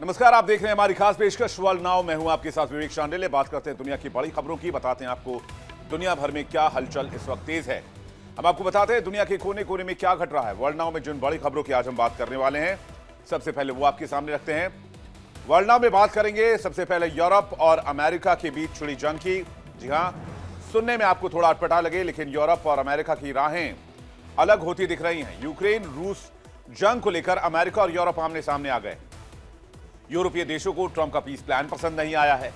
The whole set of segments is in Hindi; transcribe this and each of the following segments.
नमस्कार, आप देख रहे हैं हमारी खास पेशकश वर्ल्ड नाउ। मैं हूं आपके साथ विवेक शांडिल्य। बात करते हैं दुनिया की बड़ी खबरों की, बताते हैं आपको दुनिया भर में क्या हलचल इस वक्त तेज है। हम आपको बताते हैं दुनिया के कोने कोने में क्या घट रहा है। वर्ल्ड नाउ में जिन बड़ी खबरों की आज हम बात करने वाले हैं, सबसे पहले वो आपके सामने रखते हैं। वर्ल्ड नाउ में बात करेंगे सबसे पहले यूरोप और अमेरिका के बीच छिड़ी जंग की। जी हां, सुनने में आपको थोड़ा अटपटा लगे, लेकिन यूरोप और अमेरिका की राहें अलग होती दिख रही हैं। यूक्रेन रूस जंग को लेकर अमेरिका और यूरोप आमने सामने आ गए। यूरोपीय देशों को ट्रंप का पीस प्लान पसंद नहीं आया है।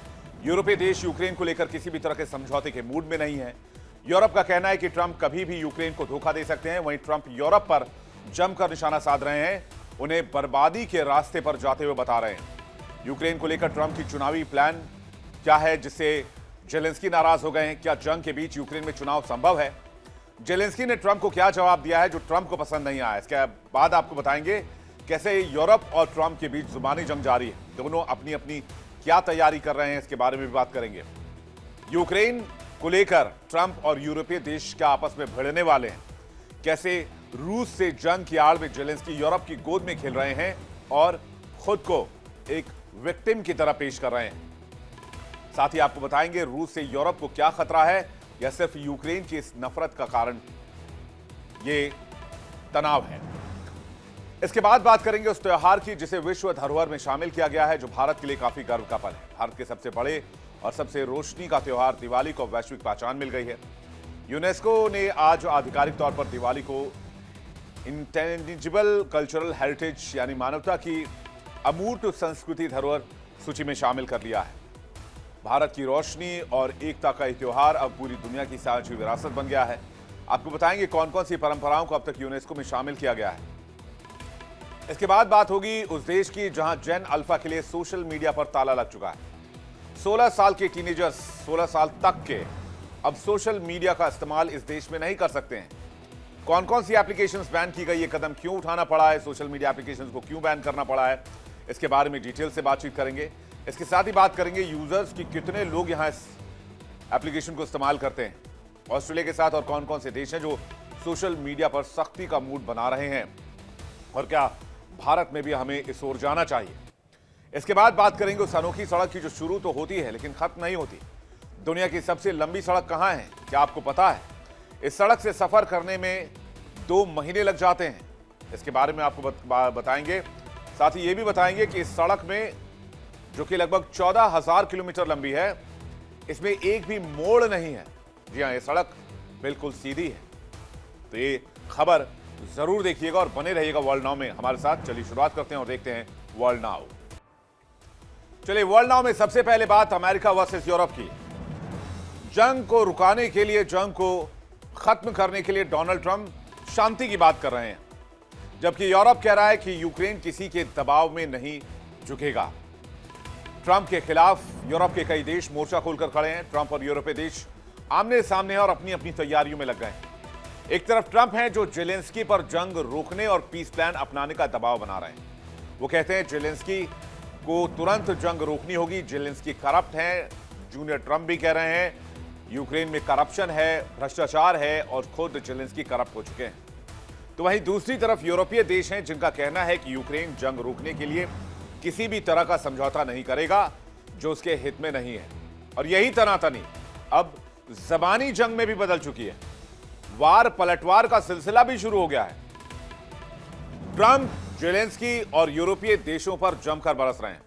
यूरोपीय देश यूक्रेन को लेकर किसी भी तरह के समझौते के मूड में नहीं है। यूरोप का कहना है कि ट्रंप कभी भी यूक्रेन को धोखा दे सकते हैं। वहीं ट्रंप यूरोप पर जमकर निशाना साध रहे हैं, उन्हें बर्बादी के रास्ते पर जाते हुए बता रहे हैं। यूक्रेन को लेकर ट्रंप की चुनावी प्लान क्या है जिससे जेलेंस्की नाराज हो गए हैं? क्या जंग के बीच यूक्रेन में चुनाव संभव है? जेलेंस्की ने ट्रंप को क्या जवाब दिया है जो ट्रंप को पसंद नहीं आया? इसके बाद आपको बताएंगे कैसे यूरोप और ट्रंप के बीच जुबानी जंग जारी है। दोनों अपनी अपनी क्या तैयारी कर रहे हैं, इसके बारे में भी बात करेंगे। यूक्रेन को लेकर ट्रंप और यूरोपीय देश क्या आपस में भिड़ने वाले हैं? कैसे रूस से जंग की आड़ में जेलेंस्की यूरोप की गोद में खेल रहे हैं और खुद को एक विक्टिम की तरह पेश कर रहे हैं। साथ ही आपको बताएंगे रूस से यूरोप को क्या खतरा है, या सिर्फ यूक्रेन की इस नफरत का कारण ये तनाव है। इसके बाद बात करेंगे उस त्योहार की जिसे विश्व धरोहर में शामिल किया गया है, जो भारत के लिए काफी गर्व का पल है। भारत के सबसे बड़े और सबसे रोशनी का त्योहार दिवाली को वैश्विक पहचान मिल गई है। यूनेस्को ने आज आधिकारिक तौर पर दिवाली को इंटेंजिबल कल्चरल हेरिटेज यानी मानवता की अमूर्त संस्कृति धरोहर सूची में शामिल कर लिया है। भारत की रोशनी और एकता का यह त्योहार अब पूरी दुनिया की साझी विरासत बन गया है। आपको बताएंगे कौन कौन सी परंपराओं को अब तक यूनेस्को में शामिल किया गया है। इसके बाद बात होगी उस देश की जहां जेन अल्फा के लिए सोशल मीडिया पर ताला लग चुका है। 16 साल के टीनेजर्स 16 साल तक के अब सोशल मीडिया का इस्तेमाल इस देश में नहीं कर सकते हैं। कौन कौन सी एप्लीकेशंस बैन की गई, ये कदम क्यों उठाना पड़ा है, सोशल मीडिया एप्लीकेशंस को क्यों बैन करना पड़ा है, इसके बारे में डिटेल से बातचीत करेंगे। इसके साथ ही बात करेंगे यूजर्स की कितने लोग यहां इस एप्लीकेशन को इस्तेमाल करते हैं ऑस्ट्रेलिया के साथ, और कौन कौन से देश हैं जो सोशल मीडिया पर सख्ती का मूड बना रहे हैं, और क्या भारत में भी हमें इस ओर जाना चाहिए। इसके बाद बात करेंगे उस अनोखी सड़क की जो शुरू तो होती है लेकिन खत्म नहीं होती। दुनिया की सबसे लंबी सड़क कहां है, क्या आपको पता है? इस सड़क से सफर करने में 2 महीने लग जाते हैं। इसके बारे में आपको बताएंगे। साथ ही ये भी बताएंगे कि इस सड़क में, जो कि लगभग 14,000 किलोमीटर लंबी है, इसमें एक भी मोड़ नहीं है। जी हां, ये सड़क बिल्कुल सीधी है। तो ये खबर जरूर देखिएगा और बने रहिएगा वर्ल्ड नाउ में हमारे साथ। चलिए शुरुआत करते हैं और देखते हैं वर्ल्ड नाउ। चलिए, वर्ल्ड नाउ में सबसे पहले बात अमेरिका वर्सेस यूरोप की। जंग को रुकाने के लिए, जंग को खत्म करने के लिए डोनाल्ड ट्रंप शांति की बात कर रहे हैं, जबकि यूरोप कह रहा है कि यूक्रेन किसी के दबाव में नहीं झुकेगा। ट्रंप के खिलाफ यूरोप के कई देश मोर्चा खोलकर खड़े हैं। ट्रंप और यूरोपीय देश आमने सामने हैं और अपनी अपनी तैयारियों में लग गए हैं। एक तरफ ट्रंप हैं जो जेलेंस्की पर जंग रोकने और पीस प्लान अपनाने का दबाव बना रहे हैं। वो कहते हैं जेलेंस्की को तुरंत जंग रोकनी होगी, जेलेंस्की करप्ट हैं। जूनियर ट्रंप भी कह रहे हैं यूक्रेन में करप्शन है, भ्रष्टाचार है और खुद जेलेंस्की करप्ट हो चुके हैं। तो वहीं दूसरी तरफ यूरोपीय देश हैं जिनका कहना है कि यूक्रेन जंग रोकने के लिए किसी भी तरह का समझौता नहीं करेगा जो उसके हित में नहीं है। और यही तनातनी अब जबानी जंग में भी बदल चुकी है। वार पलटवार का सिलसिला भी शुरू हो गया है। ट्रंप जेलेंस्की और यूरोपीय देशों पर जमकर बरस रहे हैं।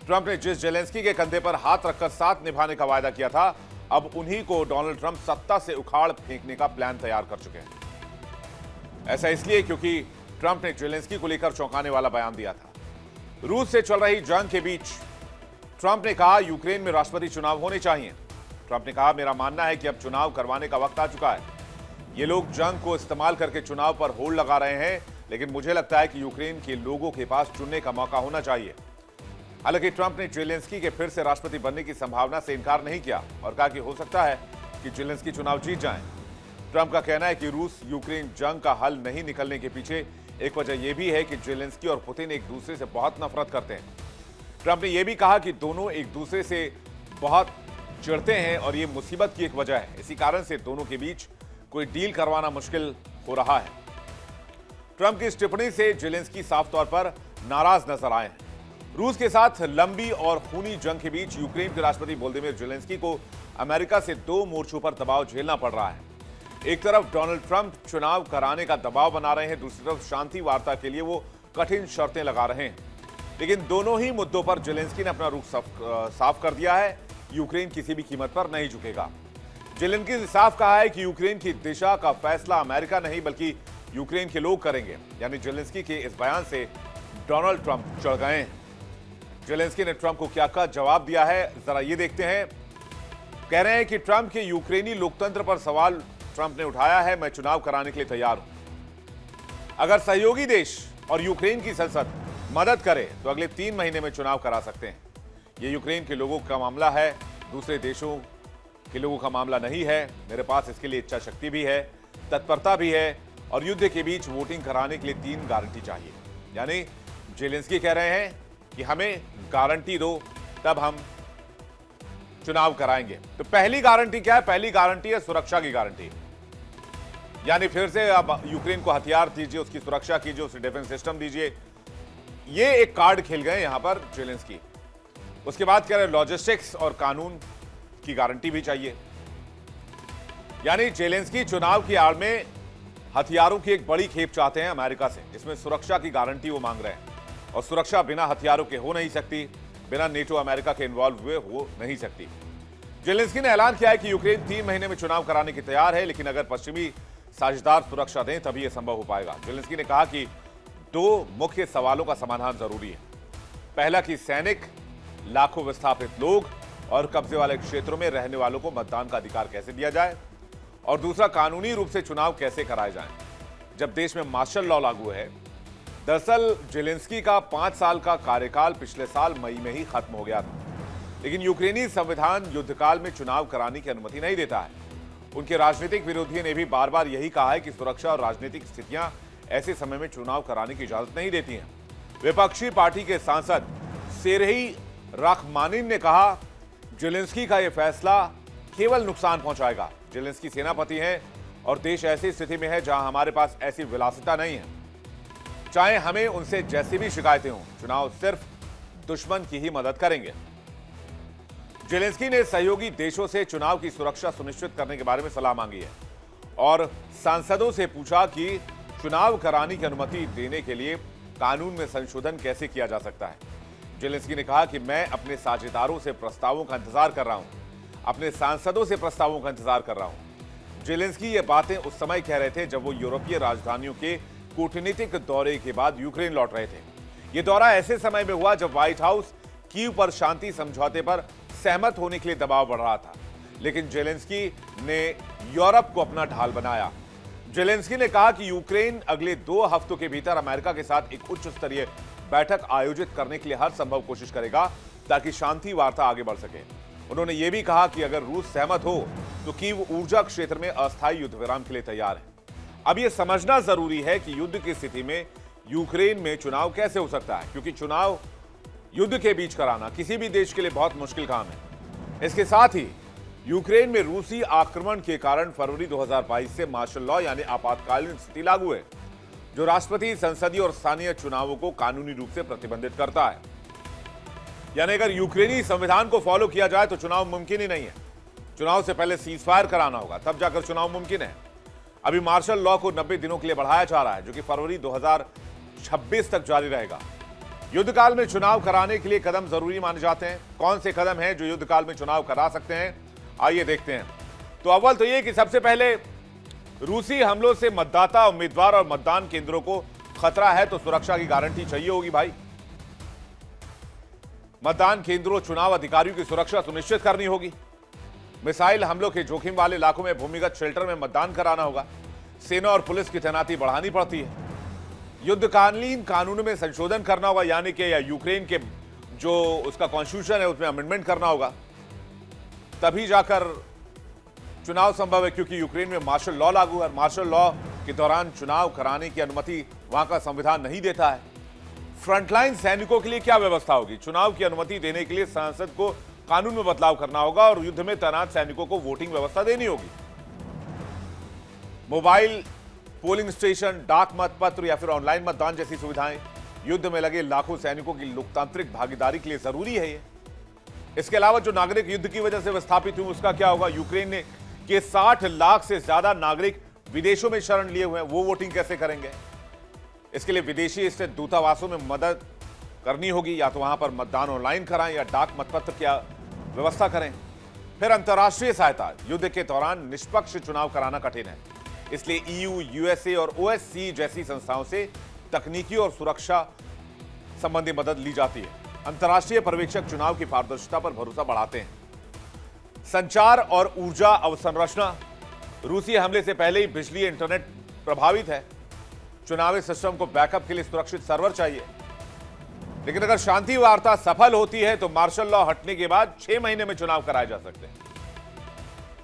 ट्रंप ने जिस जेलेंस्की के कंधे पर हाथ रखकर साथ निभाने का वायदा किया था, अब उन्हीं को डोनाल्ड ट्रंप सत्ता से उखाड़ फेंकने का प्लान तैयार कर चुके हैं। ऐसा इसलिए क्योंकि ट्रंप ने जेलेंस्की को लेकर चौंकाने वाला बयान दिया था। रूस से चल रही जंग के बीच ट्रंप ने कहा यूक्रेन में राष्ट्रपति चुनाव होने चाहिए। ट्रंप ने कहा, मेरा मानना है कि अब चुनाव करवाने का वक्त आ चुका है। ये लोग जंग को इस्तेमाल करके चुनाव पर होल्ड लगा रहे हैं, लेकिन मुझे लगता है कि यूक्रेन के लोगों के पास चुनने का मौका होना चाहिए। हालांकि ट्रंप ने जेलेंस्की के फिर से राष्ट्रपति बनने की संभावना से इनकार नहीं किया और कहा कि हो सकता है कि जेलेंस्की चुनाव जीत जाएं। ट्रंप का कहना है कि रूस यूक्रेन जंग का हल नहीं निकलने के पीछे एक वजह यह भी है कि जेलेंस्की और पुतिन एक दूसरे से बहुत नफरत करते हैं। ट्रंप ने यह भी कहा कि दोनों एक दूसरे से बहुत चिढ़ते हैं और यह मुसीबत की एक वजह है। इसी कारण से दोनों के बीच कोई डील करवाना मुश्किल हो रहा है। ट्रंप की इस टिप्पणी से जेलेंस्की साफ तौर पर नाराज नजर आए हैं। रूस के साथ लंबी और खूनी जंग के बीच यूक्रेन के राष्ट्रपति वोलोदिमीर ज़ेलेंस्की को अमेरिका से 2 मोर्चों पर दबाव झेलना पड़ रहा है। एक तरफ डोनाल्ड ट्रंप चुनाव कराने का दबाव बना रहे हैं, दूसरी तरफ शांति वार्ता के लिए वो कठिन शर्तें लगा रहे हैं। लेकिन दोनों ही मुद्दों पर ज़ेलेंस्की ने अपना रुख साफ कर दिया है। यूक्रेन किसी भी कीमत पर नहीं झुकेगा। ज़ेलेंस्की ने साफ कहा है कि यूक्रेन की दिशा का फैसला अमेरिका नहीं बल्कि यूक्रेन के लोग करेंगे। यानी ज़ेलेंस्की के इस बयान से डोनाल्ड ट्रंप चढ़ गए हैं। ज़ेलेंस्की ने ट्रंप को क्या क्या जवाब दिया है, जरा ये देखते हैं। कह रहे हैं कि ट्रंप के यूक्रेनी लोकतंत्र पर सवाल ट्रंप ने उठाया है। मैं चुनाव कराने के लिए तैयार हूं। अगर सहयोगी देश और यूक्रेन की संसद मदद करे तो अगले 3 महीने में चुनाव करा सकते हैं। यह यूक्रेन के लोगों का मामला है, दूसरे देशों के लोगों का मामला नहीं है। मेरे पास इसके लिए इच्छा शक्ति भी है, तत्परता भी है और युद्ध के बीच वोटिंग कराने के लिए 3 गारंटी चाहिए। यानी ज़ेलेंस्की कह रहे हैं कि हमें गारंटी दो, तब हम चुनाव कराएंगे। तो पहली गारंटी क्या है? पहली गारंटी है सुरक्षा की गारंटी। यानी फिर से अब यूक्रेन को हथियार दीजिए, उसकी सुरक्षा कीजिए, उसे डिफेंस सिस्टम दीजिए। ये एक कार्ड खेल गए यहां पर ज़ेलेंस्की। उसके बाद कह रहे लॉजिस्टिक्स और कानून की गारंटी भी चाहिए। यानी ज़ेलेंस्की चुनाव की आड़ में हथियारों की एक बड़ी खेप चाहते हैं अमेरिका से, जिसमें सुरक्षा की गारंटी वो मांग रहे हैं। और सुरक्षा बिना हथियारों के हो नहीं सकती, बिना नेटो अमेरिका के इन्वॉल्व हुए हो नहीं सकती। ज़ेलेंस्की ने ऐलान किया है कि यूक्रेन 3 महीने में चुनाव कराने की तैयार है, लेकिन अगर पश्चिमी साझेदार सुरक्षा दें तभी यह संभव हो पाएगा। ज़ेलेंस्की ने कहा कि 2 मुख्य सवालों का समाधान जरूरी है। पहला कि सैनिक, लाखों विस्थापित लोग और कब्जे वाले क्षेत्रों में रहने वालों को मतदान का अधिकार कैसे दिया जाए, और दूसरा कानूनी रूप से चुनाव कैसे कराए जाएं जब देश में मार्शल लॉ लागू है। दरअसल ज़ेलेंस्की का 5 साल का कार्यकाल पिछले साल मई में ही खत्म हो गया था, लेकिन यूक्रेनी संविधान युद्धकाल में चुनाव कराने की अनुमति नहीं देता है। उनके राजनीतिक विरोधियों ने भी बार बार यही कहा है कि सुरक्षा और राजनीतिक स्थितियां ऐसे समय में चुनाव कराने की इजाजत नहीं देती हैं। विपक्षी पार्टी के सांसद सेरही राखमानिन ने कहा ज़ेलेंस्की का यह फैसला केवल नुकसान पहुंचाएगा। ज़ेलेंस्की सेनापति हैं और देश ऐसी स्थिति में है जहां हमारे पास ऐसी विलासिता नहीं है। चाहे हमें उनसे जैसी भी शिकायतें हों, चुनाव सिर्फ दुश्मन की ही मदद करेंगे। ज़ेलेंस्की ने सहयोगी देशों से चुनाव की सुरक्षा सुनिश्चित करने के बारे में सलाह मांगी है और सांसदों से पूछा कि चुनाव कराने की अनुमति देने के लिए कानून में संशोधन कैसे किया जा सकता है। ज़ेलेंस्की ने कहा कि मैं अपने साझेदारों से प्रस्तावों का इंतजार कर रहा हूं, अपने सांसदों से प्रस्तावों का इंतजार कर रहा हूं। ज़ेलेंस्की ये बातें उस समय कह रहे थे जब वो यूरोपीय राजधानियों के कूटनीतिक दौरे के बाद यूक्रेन लौट रहे थे। ये दौरा ऐसे समय में हुआ जब व्हाइट हाउस कीव पर शांति समझौते पर सहमत होने के लिए दबाव बढ़ रहा था, लेकिन ज़ेलेंस्की ने यूरोप को अपना ढाल बनाया। ज़ेलेंस्की ने कहा कि यूक्रेन अगले 2 हफ्तों के भीतर अमेरिका के साथ एक उच्च स्तरीय बैठक आयोजित करने के लिए हर संभव कोशिश करेगा ताकि शांति वार्ता आगे बढ़ सके। उन्होंने यह भी कहा कि अगर रूस सहमत हो तो कीव ऊर्जा क्षेत्र में अस्थायी युद्ध विराम के लिए तैयार है। अब यह समझना जरूरी है कि युद्ध की स्थिति में यूक्रेन में चुनाव कैसे हो सकता है, क्योंकि चुनाव युद्ध के बीच कराना किसी भी देश के लिए बहुत मुश्किल काम है। इसके साथ ही यूक्रेन में रूसी आक्रमण के कारण फरवरी 2022 से मार्शल लॉ यानी आपातकालीन स्थिति लागू है, जो राष्ट्रपति, संसदीय और स्थानीय चुनावों को कानूनी रूप से प्रतिबंधित करता है। यानी अगर यूक्रेनी संविधान को फॉलो किया जाए तो चुनाव मुमकिन ही नहीं है। चुनाव से पहले सीजफायर कराना होगा, तब जाकर चुनाव मुमकिन है। अभी मार्शल लॉ को 90 दिनों के लिए बढ़ाया जा रहा है, जो कि फरवरी 2026 तक जारी रहेगा। युद्धकाल में चुनाव कराने के लिए कदम जरूरी माने जाते हैं। कौन से कदम हैं जो युद्धकाल में चुनाव करा सकते हैं, आइए देखते हैं। तो अव्वल तो ये कि सबसे पहले रूसी हमलों से मतदाता, उम्मीदवार और मतदान केंद्रों को खतरा है तो सुरक्षा की गारंटी चाहिए होगी भाई। मतदान केंद्रों, चुनाव अधिकारियों की सुरक्षा सुनिश्चित करनी होगी। मिसाइल हमलों के जोखिम वाले इलाकों में भूमिगत शेल्टर में मतदान कराना होगा। सेना और पुलिस की तैनाती बढ़ानी पड़ती है। युद्धकालीन कानून में संशोधन करना होगा, यानी कि या यूक्रेन के जो उसका कॉन्स्टिट्यूशन है उसमें अमेंडमेंट करना होगा, तभी जाकर चुनाव संभव है। क्योंकि यूक्रेन में मार्शल लॉ लागू है। मार्शल लॉ के दौरान चुनाव कराने की अनुमति वहां का संविधान नहीं देता है। फ्रंटलाइन सैनिकों के लिए क्या व्यवस्था होगी? चुनाव की अनुमति देने के लिए संसद को कानून में बदलाव करना होगा और युद्ध में तैनात सैनिकों को वोटिंग व्यवस्था देनी होगी। मोबाइल पोलिंग स्टेशन, डाक मतपत्र या फिर ऑनलाइन मतदान जैसी सुविधाएं, युद्ध में लगे लाखों सैनिकों की लोकतांत्रिक भागीदारी के लिए जरूरी है ये। इसके अलावा जो नागरिक युद्ध की वजह से विस्थापित हुए उसका क्या होगा? यूक्रेन ने के 60 लाख से ज्यादा नागरिक विदेशों में शरण लिए हुए हैं, वो वोटिंग कैसे करेंगे? इसके लिए विदेशी स्थित दूतावासों में मदद करनी होगी, या तो वहां पर मतदान ऑनलाइन कराएं या डाक मतपत्र की व्यवस्था करें। फिर अंतर्राष्ट्रीय सहायता, युद्ध के दौरान निष्पक्ष चुनाव कराना कठिन है, इसलिए ईयू, यूएसए और ओएससी जैसी संस्थाओं से तकनीकी और सुरक्षा संबंधी मदद ली जाती है। अंतर्राष्ट्रीय पर्यवेक्षक चुनाव की पारदर्शिता पर भरोसा बढ़ाते हैं। संचार और ऊर्जा अवसंरचना, रूसी हमले से पहले ही बिजली इंटरनेट प्रभावित है। चुनावी सिस्टम को बैकअप के लिए सुरक्षित सर्वर चाहिए। लेकिन अगर शांति वार्ता सफल होती है तो मार्शल लॉ हटने के बाद 6 महीने में चुनाव कराए जा सकते हैं।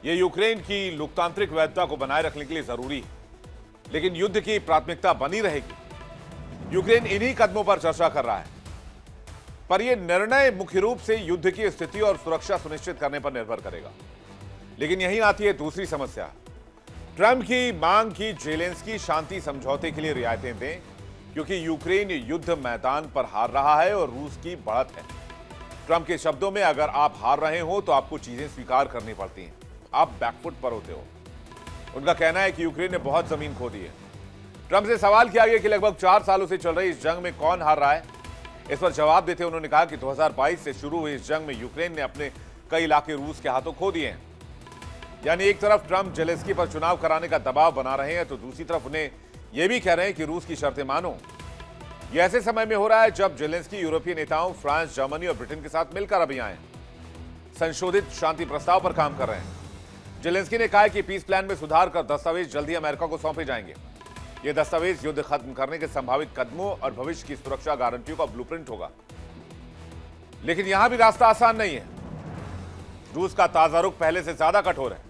यह यूक्रेन की लोकतांत्रिक वैधता को बनाए रखने के लिए जरूरी है, लेकिन युद्ध की प्राथमिकता बनी रहेगी। यूक्रेन इन्हीं कदमों पर चर्चा कर रहा है, पर यह निर्णय मुख्य रूप से युद्ध की स्थिति और सुरक्षा सुनिश्चित करने पर निर्भर करेगा। लेकिन यहीं आती है दूसरी समस्या। ट्रंप की मांग की जेलेंस्की शांति समझौते के लिए रियायतें दें, क्योंकि यूक्रेन युद्ध मैदान पर हार रहा है और रूस की बढ़त है। ट्रंप के शब्दों में, अगर आप हार रहे हो तो आपको चीजें स्वीकार करनी पड़ती हैं, आप बैकफुट पर होते हो। उनका कहना है कि यूक्रेन ने बहुत जमीन खो दी है। ट्रंप से सवाल किया गया कि लगभग 4 सालों से चल रही इस जंग में कौन हार रहा है। इस पर जवाब देते उन्होंने कहा कि 2022 से शुरू हुई इस जंग में यूक्रेन ने अपने कई इलाके रूस के हाथों खो दिए हैं। यानी एक तरफ ट्रंप जेलेंस्की पर चुनाव कराने का दबाव बना रहे हैं, तो दूसरी तरफ उन्हें यह भी कह रहे हैं कि रूस की शर्तें मानो। यह ऐसे समय में हो रहा है जब जेलेंस्की यूरोपीय नेताओं फ्रांस, जर्मनी और ब्रिटेन के साथ मिलकर अभी आए संशोधित शांति प्रस्ताव पर काम कर रहे हैं। जेलेंस्की ने कहा है कि पीस प्लान में सुधार कर दस्तावेज जल्दी अमेरिका को सौंपे जाएंगे। यह दस्तावेज युद्ध खत्म करने के संभावित कदमों और भविष्य की सुरक्षा गारंटियों का ब्लूप्रिंट होगा। लेकिन यहां भी रास्ता आसान नहीं है। रूस का ताजा रुख पहले से ज्यादा कठोर है।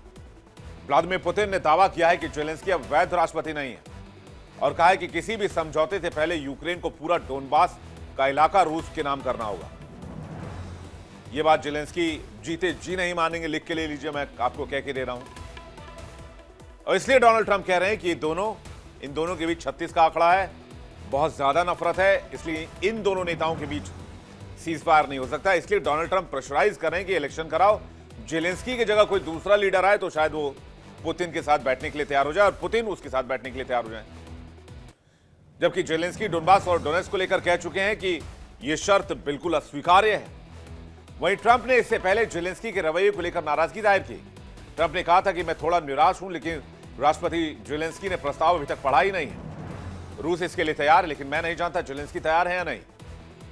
व्लादिमीर पुतिन ने दावा किया है कि जेलेंस्की अब वैध राष्ट्रपति नहीं है और कहा है कि किसी भी समझौते से पहले यूक्रेन को पूरा डोनबास का इलाका रूस के नाम करना होगा। यह बात जेलेंस्की जीते जी नहीं मानेंगे, लिख के ले लीजिए, मैं आपको कह के दे रहा हूं। और इसलिए डोनाल्ड ट्रंप कह रहे हैं कि इन दोनों के बीच 36 का आंकड़ा है, बहुत ज्यादा नफरत है, इसलिए इन दोनों नेताओं के बीच सीज फायर नहीं हो सकता। इसलिए डोनाल्ड ट्रंप प्रेशराइज कर रहे हैं कि इलेक्शन कराओ, जेलेंस्की की जगह कोई दूसरा लीडर आए तो शायद वो पुतिन के साथ बैठने के लिए तैयार हो जाए और पुतिन उसके साथ बैठने के लिए तैयार हो जाए। जबकि जेलेंस्की डोनबास और डोनेट्स्क को लेकर कह चुके हैं कि यह शर्त बिल्कुल अस्वीकार्य है। वहीं ट्रंप ने इससे पहले जेलेंस्की के रवैये को लेकर नाराजगी जाहिर की। ट्रंप ने कहा था कि मैं थोड़ा निराश हूं, लेकिन राष्ट्रपति जेलेंस्की ने प्रस्ताव अभी तक पढ़ा ही नहीं है। रूस इसके लिए तैयार है, लेकिन मैं नहीं जानता जेलेंस्की तैयार है या नहीं।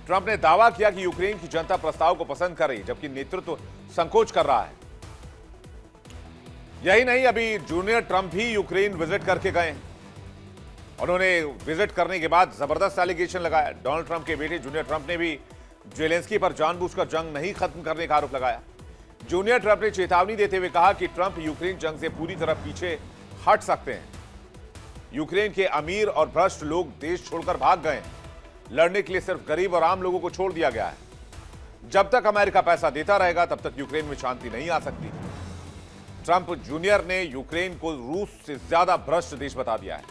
ट्रंप ने दावा किया कि यूक्रेन की जनता प्रस्ताव को पसंद कर रही, जबकि नेतृत्व संकोच कर रहा है। यही नहीं, अभी जूनियर ट्रंप भी यूक्रेन विजिट करके गए। उन्होंने विजिट करने के बाद जबरदस्त एलिगेशन लगाया। डोनाल्ड ट्रंप के बेटे जूनियर ट्रंप ने भी जेलेंस्की पर जानबूझकर जंग नहीं खत्म करने का आरोप लगाया। जूनियर ट्रंप ने चेतावनी देते हुए कहा कि ट्रंप यूक्रेन जंग से पूरी तरह पीछे हट सकते हैं। यूक्रेन के अमीर और भ्रष्ट लोग देश छोड़कर भाग गए। लड़ने के लिए सिर्फ गरीब और आम लोगों को छोड़ दिया गया है। जब तक अमेरिका पैसा देता रहेगा तब तक यूक्रेन में शांति नहीं आ सकती। ट्रंप जूनियर ने यूक्रेन को रूस से ज्यादा भ्रष्ट देश बता दिया है,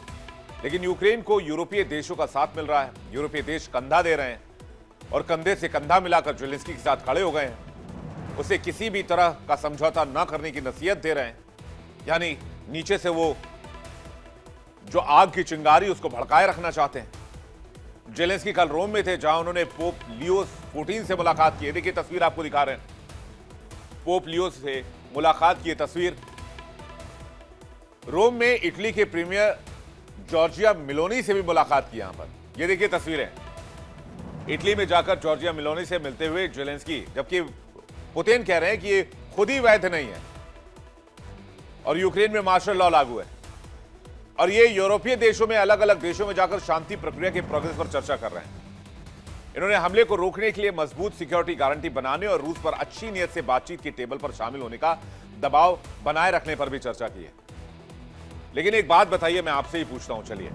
लेकिन यूक्रेन को यूरोपीय देशों का साथ मिल रहा है। यूरोपीय देश कंधा दे रहे हैं और कंधे से कंधा मिलाकर जेलेंस्की के साथ खड़े हो गए हैं। उसे किसी भी तरह का समझौता न करने की नसीहत दे रहे हैं। यानी नीचे से वो जो आग की चिंगारी उसको भड़काए रखना चाहते हैं। जेलेंस्की कल रोम में थे, जहां उन्होंने पोप लियो 14 से मुलाकात की। देखिए तस्वीर आपको दिखा रहे हैं, पोप लियो से मुलाकात की तस्वीर। रोम में इटली के प्रीमियर जॉर्जिया मेलोनी से भी मुलाकात की। यहां पर ये देखिए तस्वीरें, इटली में जाकर जॉर्जिया मेलोनी से मिलते हुए जेलेंस्की, जबकि पुतिन कह रहे हैं कि ये खुद ही वैध नहीं है और यूक्रेन में मार्शल लॉ लागू है। और ये यूरोपीय देशों में, अलग अलग देशों में जाकर शांति प्रक्रिया के प्रोग्रेस पर चर्चा कर रहे हैं। इन्होंने हमले को रोकने के लिए मजबूत सिक्योरिटी गारंटी बनाने और रूस पर अच्छी नीयत से बातचीत की टेबल पर शामिल होने का दबाव बनाए रखने पर भी चर्चा की है। लेकिन एक बात बताइए, मैं आपसे ही पूछता हूं, चलिए,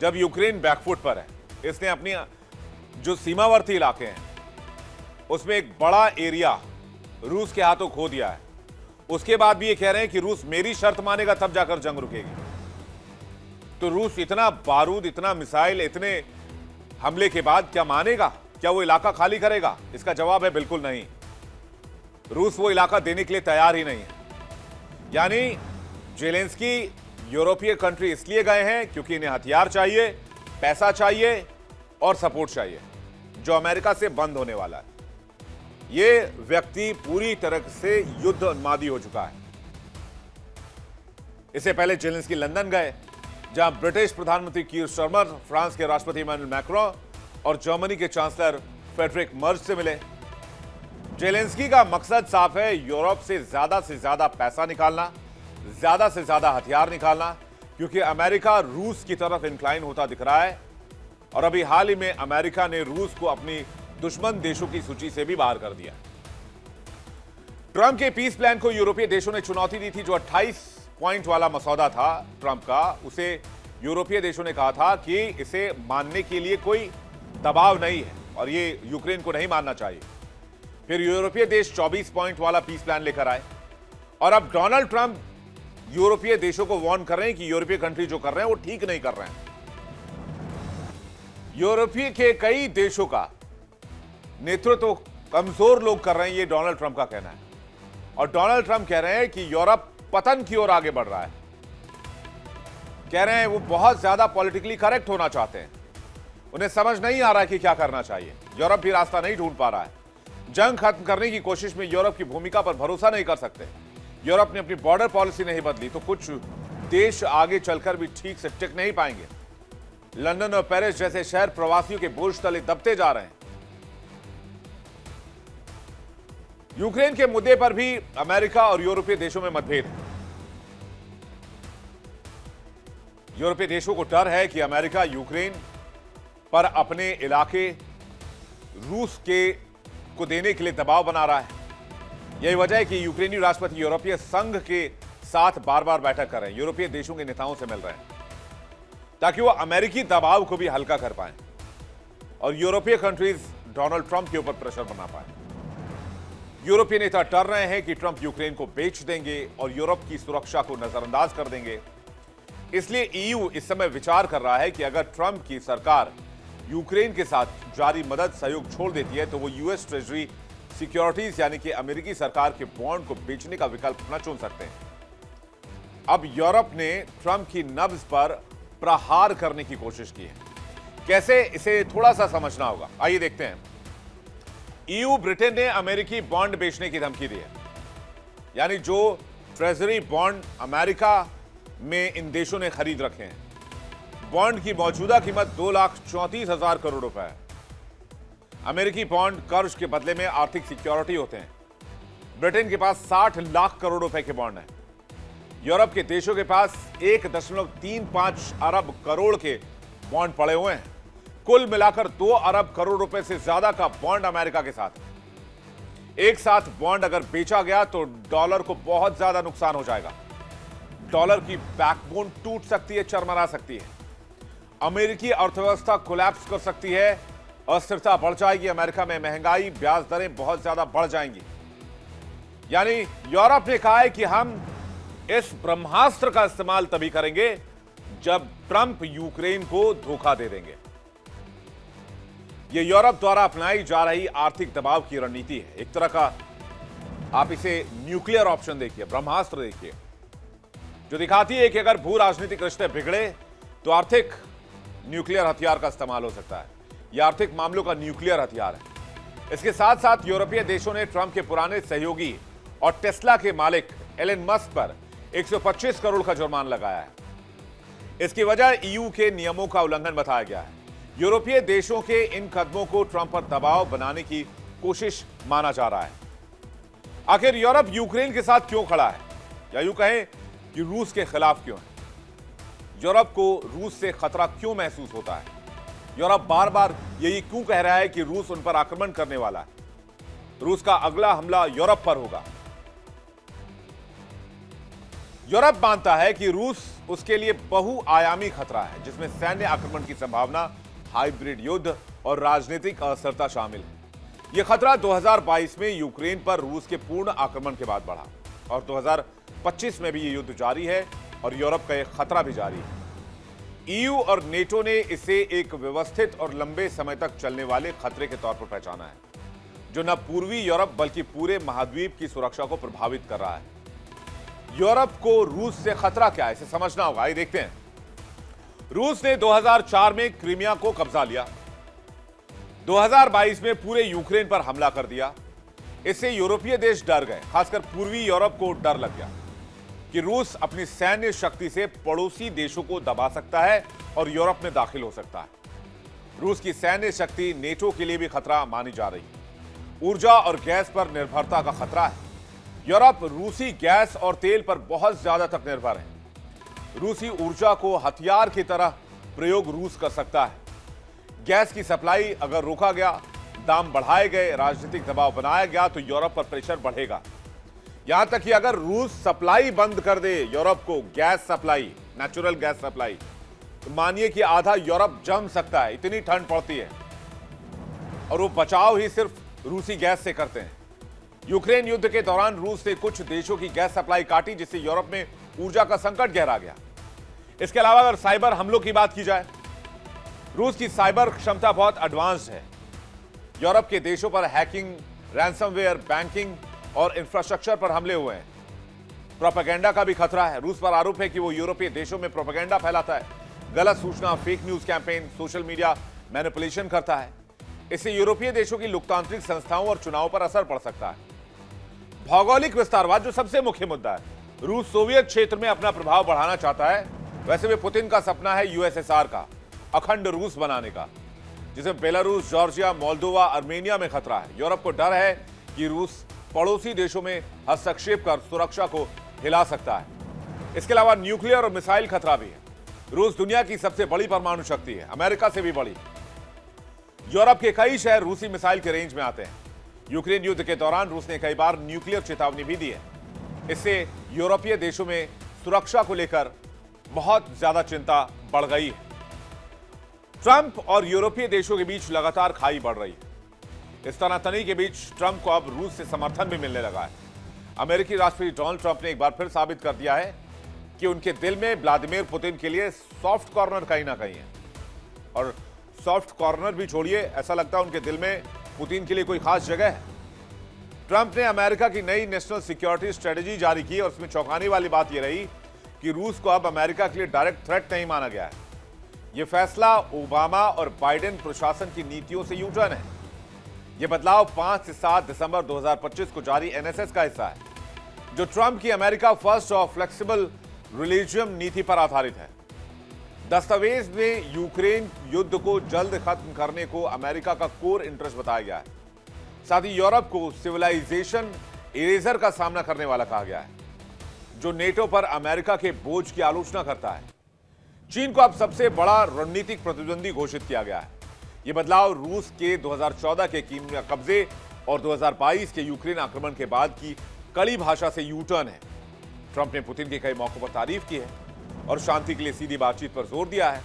जब यूक्रेन बैकफुट पर है, इसने अपनी जो सीमावर्ती इलाके हैं उसमें एक बड़ा एरिया रूस के हाथों खो दिया है, उसके बाद भी ये कह रहे हैं कि रूस मेरी शर्त मानेगा तब जाकर जंग रुकेगी। तो रूस इतना बारूद, इतना मिसाइल, इतने हमले के बाद क्या मानेगा? क्या वो इलाका खाली करेगा? इसका जवाब है बिल्कुल नहीं। रूस वो इलाका देने के लिए तैयार ही नहीं है। यानी जेलेंस्की यूरोपीय कंट्री इसलिए गए हैं क्योंकि इन्हें हथियार चाहिए, पैसा चाहिए और सपोर्ट चाहिए, जो अमेरिका से बंद होने वाला है। ये व्यक्ति पूरी तरह से युद्ध उन्मादी हो चुका है। इससे पहले जेलेंस्की लंदन गए, जहां ब्रिटिश प्रधानमंत्री कीर स्टारमर, फ्रांस के राष्ट्रपति इमैनुअल मैक्रों और जर्मनी के चांसलर फ्रेडरिक मर्ज से मिले। जेलेंस्की का मकसद साफ है, यूरोप से ज्यादा पैसा निकालना, ज्यादा से ज्यादा हथियार निकालना, क्योंकि अमेरिका रूस की तरफ इंक्लाइन होता दिख रहा है। और अभी हाल ही में अमेरिका ने रूस को अपनी दुश्मन देशों की सूची से भी बाहर कर दिया। ट्रंप के पीस प्लान को यूरोपीय देशों ने चुनौती दी थी। जो 28 पॉइंट वाला मसौदा था ट्रंप का, उसे यूरोपीय देशों ने कहा था कि इसे मानने के लिए कोई दबाव नहीं है और ये यूक्रेन को नहीं मानना चाहिए। फिर यूरोपीय देश 24 पॉइंट वाला पीस प्लान लेकर आए और अब डोनाल्ड ट्रंप यूरोपीय देशों को वार्न कर रहे हैं कि यूरोपीय कंट्री जो कर रहे हैं वो ठीक नहीं कर रहे हैं। यूरोपीय के कई देशों का नेतृत्व कमजोर लोग कर रहे हैं, ये डोनाल्ड ट्रंप का कहना है। और डोनाल्ड ट्रंप कह रहे हैं कि यूरोप पतन की ओर आगे बढ़ रहा है। कह रहे हैं वो बहुत ज्यादा पॉलिटिकली करेक्ट होना चाहते हैं, उन्हें समझ नहीं आ रहा है कि क्या करना चाहिए। यूरोप भी रास्ता नहीं ढूंढ पा रहा है। जंग खत्म करने की कोशिश में यूरोप की भूमिका पर भरोसा नहीं कर सकते। यूरोप ने अपनी बॉर्डर पॉलिसी नहीं बदली तो कुछ देश आगे चलकर भी ठीक से टिक नहीं पाएंगे। लंदन और पेरिस जैसे शहर प्रवासियों के बोझ तले दबते जा रहे हैं। यूक्रेन के मुद्दे पर भी अमेरिका और यूरोपीय देशों में मतभेद है। यूरोपीय देशों को डर है कि अमेरिका यूक्रेन पर अपने इलाके रूस को देने के लिए दबाव बना रहा है। यही वजह है कि यूक्रेनी राष्ट्रपति यूरोपीय संघ के साथ बार बार बैठक कर रहे हैं, यूरोपीय देशों के नेताओं से मिल रहे हैं, ताकि वो अमेरिकी दबाव को भी हल्का कर पाएं और यूरोपीय कंट्रीज डोनाल्ड ट्रंप के ऊपर प्रेशर बना पाए। यूरोपीय नेता डर रहे हैं कि ट्रंप यूक्रेन को बेच देंगे और यूरोप की सुरक्षा को नजरअंदाज कर देंगे। इसलिए ईयू इस समय विचार कर रहा है कि अगर ट्रंप की सरकार यूक्रेन के साथ जारी मदद सहयोग छोड़ देती है तो वो यूएस ट्रेजरी सिक्योरिटीज यानी कि अमेरिकी सरकार के बॉन्ड को बेचने का विकल्प अपना चुन सकते हैं। अब यूरोप ने ट्रंप की नब्ज पर प्रहार करने की कोशिश की है। कैसे, इसे थोड़ा सा समझना होगा। आइए देखते हैं। ईयू ब्रिटेन ने अमेरिकी बॉन्ड बेचने की धमकी दी है, यानी जो ट्रेजरी बॉन्ड अमेरिका में इन देशों ने खरीद रखे हैं। बॉन्ड की मौजूदा कीमत 2,34,000 करोड़ रुपए है। अमेरिकी बॉन्ड कर्ज के बदले में आर्थिक सिक्योरिटी होते हैं। ब्रिटेन के पास 60 लाख करोड़ रुपए के बॉन्ड हैं। यूरोप के देशों के पास 1.35 अरब करोड़ के बॉन्ड पड़े हुए हैं। कुल मिलाकर 2 अरब करोड़ रुपए से ज्यादा का बॉन्ड अमेरिका के साथ है। एक साथ बॉन्ड अगर बेचा गया तो डॉलर को बहुत ज्यादा नुकसान हो जाएगा। डॉलर की बैकबोन टूट सकती है, चरमरा सकती है। अमेरिकी अर्थव्यवस्था कोलैप्स कर सकती है, अस्थिरता बढ़ जाएगी। अमेरिका में महंगाई, ब्याज दरें बहुत ज्यादा बढ़ जाएंगी। यानी यूरोप ने कहा है कि हम इस ब्रह्मास्त्र का इस्तेमाल तभी करेंगे जब ट्रंप यूक्रेन को धोखा दे देंगे। यह यूरोप द्वारा अपनाई जा रही आर्थिक दबाव की रणनीति है। एक तरह का आप इसे न्यूक्लियर ऑप्शन देखिए, ब्रह्मास्त्र देखिए, जो दिखाती है कि अगर भू राजनीतिक रिश्ते बिगड़े तो आर्थिक न्यूक्लियर हथियार का इस्तेमाल हो सकता है। यह आर्थिक मामलों का न्यूक्लियर हथियार है। इसके साथ साथ यूरोपीय देशों ने ट्रंप के पुराने सहयोगी और टेस्ला के मालिक एलन मस्क पर 125 करोड़ का जुर्माना लगाया है। इसकी वजह ईयू के नियमों का उल्लंघन बताया गया है। यूरोपीय देशों के इन कदमों को ट्रंप पर दबाव बनाने की कोशिश माना जा रहा है। आखिर यूरोप यूक्रेन के साथ क्यों खड़ा है, या यूं कहें कि रूस के खिलाफ क्यों है? यूरोप को रूस से खतरा क्यों महसूस होता है? यूरोप बार बार यही क्यों कह रहा है कि रूस उन पर आक्रमण करने वाला है, रूस का अगला हमला यूरोप पर होगा? यूरोप मानता है कि रूस उसके लिए बहुआयामी खतरा है, जिसमें सैन्य आक्रमण की संभावना, हाइब्रिड युद्ध और राजनीतिक अस्थिरता शामिल है। यह खतरा 2022 में यूक्रेन पर रूस के पूर्ण आक्रमण के बाद बढ़ा और 2025 में भी यह युद्ध जारी है और यूरोप का यह खतरा भी जारी है। ईयू और नेटो ने इसे एक व्यवस्थित और लंबे समय तक चलने वाले खतरे के तौर पर पहचाना है, जो न पूर्वी यूरोप बल्कि पूरे महाद्वीप की सुरक्षा को प्रभावित कर रहा है। यूरोप को रूस से खतरा क्या है, इसे समझना होगा। आइए देखते हैं। रूस ने 2004 में क्रीमिया को कब्जा लिया, 2022 में पूरे यूक्रेन पर हमला कर दिया। इससे यूरोपीय देश डर गए, खासकर पूर्वी यूरोप को डर लग गया कि रूस अपनी सैन्य शक्ति से पड़ोसी देशों को दबा सकता है और यूरोप में दाखिल हो सकता है। रूस की सैन्य शक्ति नेटो के लिए भी खतरा मानी जा रही है। ऊर्जा और गैस पर निर्भरता का खतरा है। यूरोप रूसी गैस और तेल पर बहुत ज्यादा तक निर्भर है। रूसी ऊर्जा को हथियार की तरह प्रयोग रूस कर सकता है। गैस की सप्लाई अगर रोका गया, दाम बढ़ाए गए, राजनीतिक दबाव बनाया गया तो यूरोप पर प्रेशर बढ़ेगा। यहां तक कि अगर रूस सप्लाई बंद कर दे यूरोप को, gas supply, natural gas supply, तो मानिए कि आधा यूरोप जम सकता है, इतनी ठंड पड़ती है। और वो बचाव ही सिर्फ रूसी गैस से करते हैं। यूक्रेन युद्ध के दौरान रूस ने कुछ देशों की गैस सप्लाई काटी, जिससे यूरोप में ऊर्जा का संकट गहरा गया। इसके अलावा अगर साइबर हमलों की बात की जाए, रूस की साइबर क्षमता बहुत एडवांस्ड है। यूरोप के देशों पर हैकिंग, रैंसमवेयर, बैंकिंग और इंफ्रास्ट्रक्चर पर हमले हुए हैं। प्रोपेगेंडा का भी खतरा है। रूस पर आरोप है कि वो यूरोपीय देशों में प्रोपेगेंडा फैलाता है, गलत सूचना, fake news campaign, social media manipulation करता है। इससे यूरोपीय देशों की लोकतांत्रिक संस्थाओं और चुनाव पर असर पड़ सकता है। भौगोलिक विस्तारवाद जो सबसे मुख्य मुद्दा है। रूस सोवियत क्षेत्र में अपना प्रभाव बढ़ाना चाहता है। वैसे भी पुतिन का सपना है यूएसएसआर का अखंड रूस बनाने का, जिसमें बेलारूस, जॉर्जिया, मोल्दोवा, आर्मेनिया में खतरा है। यूरोप को डर है कि रूस पड़ोसी देशों में हस्तक्षेप कर सुरक्षा को हिला सकता है। इसके अलावा न्यूक्लियर और मिसाइल खतरा भी है। रूस दुनिया की सबसे बड़ी परमाणु शक्ति है, अमेरिका से भी बड़ी। यूरोप के कई शहर रूसी मिसाइल के रेंज में आते हैं। यूक्रेन युद्ध के दौरान रूस ने कई बार न्यूक्लियर चेतावनी भी दी है। इससे यूरोपीय देशों में सुरक्षा को लेकर बहुत ज्यादा चिंता बढ़ गई है। ट्रंप और यूरोपीय देशों के बीच लगातार खाई बढ़ रही है। इस तनातनी के बीच ट्रंप को अब रूस से समर्थन भी मिलने लगा है। अमेरिकी राष्ट्रपति डोनाल्ड ट्रंप ने एक बार फिर साबित कर दिया है कि उनके दिल में व्लादिमीर पुतिन के लिए सॉफ्ट कॉर्नर कहीं ना कहीं है। और सॉफ्ट कॉर्नर भी छोड़िए, ऐसा लगता है उनके दिल में पुतिन के लिए कोई खास जगह है। ट्रंप ने अमेरिका की नई नेशनल सिक्योरिटी स्ट्रेटेजी जारी की और उसमें चौंकाने वाली बात यह रही कि रूस को अब अमेरिका के लिए डायरेक्ट थ्रेट नहीं माना गया है। यह फैसला ओबामा और बाइडेन प्रशासन की नीतियों से यूटर्न है। यह बदलाव 5 से 7 दिसंबर 2025 को जारी एनएसएस का हिस्सा है, जो ट्रंप की अमेरिका फर्स्ट और फ्लेक्सिबल रिलीजियम नीति पर आधारित है। दस्तावेज में यूक्रेन युद्ध को जल्द खत्म करने को अमेरिका का कोर इंटरेस्ट बताया गया है। साथ ही यूरोप को सिविलाइजेशन इरेजर का सामना करने वाला कहा गया है, जो नेटो पर अमेरिका के बोझ की आलोचना करता है। चीन को अब सबसे बड़ा रणनीतिक प्रतिद्वंदी घोषित किया गया है। यह बदलाव रूस के 2014 के कीमिया कब्जे और 2022 के यूक्रेन आक्रमण के बाद की कड़ी भाषा से यूटर्न है। ट्रंप ने पुतिन के कई मौकों पर तारीफ की है और शांति के लिए सीधी बातचीत पर जोर दिया है।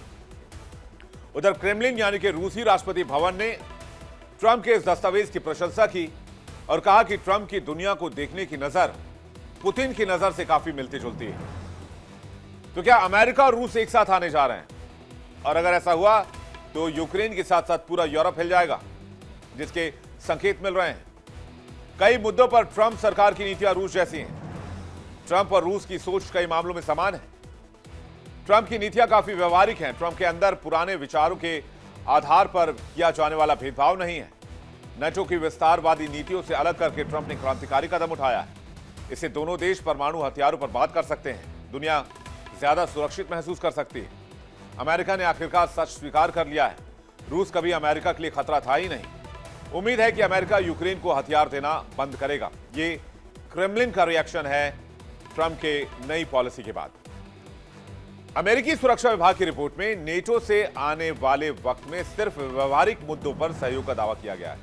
उधर क्रेमलिन यानी कि रूसी राष्ट्रपति भवन ने ट्रंप के इस दस्तावेज की प्रशंसा की और कहा कि ट्रंप की दुनिया को देखने की नजर पुतिन की नजर से काफी मिलती जुलती है। तो क्या अमेरिका और रूस एक साथ आने जा रहे हैं? और अगर ऐसा हुआ तो यूक्रेन के साथ साथ पूरा यूरोप हिल जाएगा, जिसके संकेत मिल रहे हैं। कई मुद्दों पर ट्रंप सरकार की नीतियां रूस जैसी हैं। ट्रंप और रूस की सोच कई मामलों में समान है। ट्रंप की नीतियां काफी व्यवहारिक हैं। ट्रंप के अंदर पुराने विचारों के आधार पर किया जाने वाला भेदभाव नहीं है। नेटो की विस्तारवादी नीतियों से अलग करके ट्रंप ने क्रांतिकारी कदम उठाया है। इससे दोनों देश परमाणु हथियारों पर बात कर सकते हैं। दुनिया ज्यादा सुरक्षित महसूस कर सकती है। अमेरिका ने आखिरकार सच स्वीकार कर लिया है। रूस कभी अमेरिका के लिए खतरा था ही नहीं। उम्मीद है कि अमेरिका यूक्रेन को हथियार देना बंद करेगा। ये क्रेमलिन का रिएक्शन है ट्रंप के नई पॉलिसी के बाद। अमेरिकी सुरक्षा विभाग की रिपोर्ट में नेटो से आने वाले वक्त में सिर्फ व्यवहारिक मुद्दों पर सहयोग का दावा किया गया है।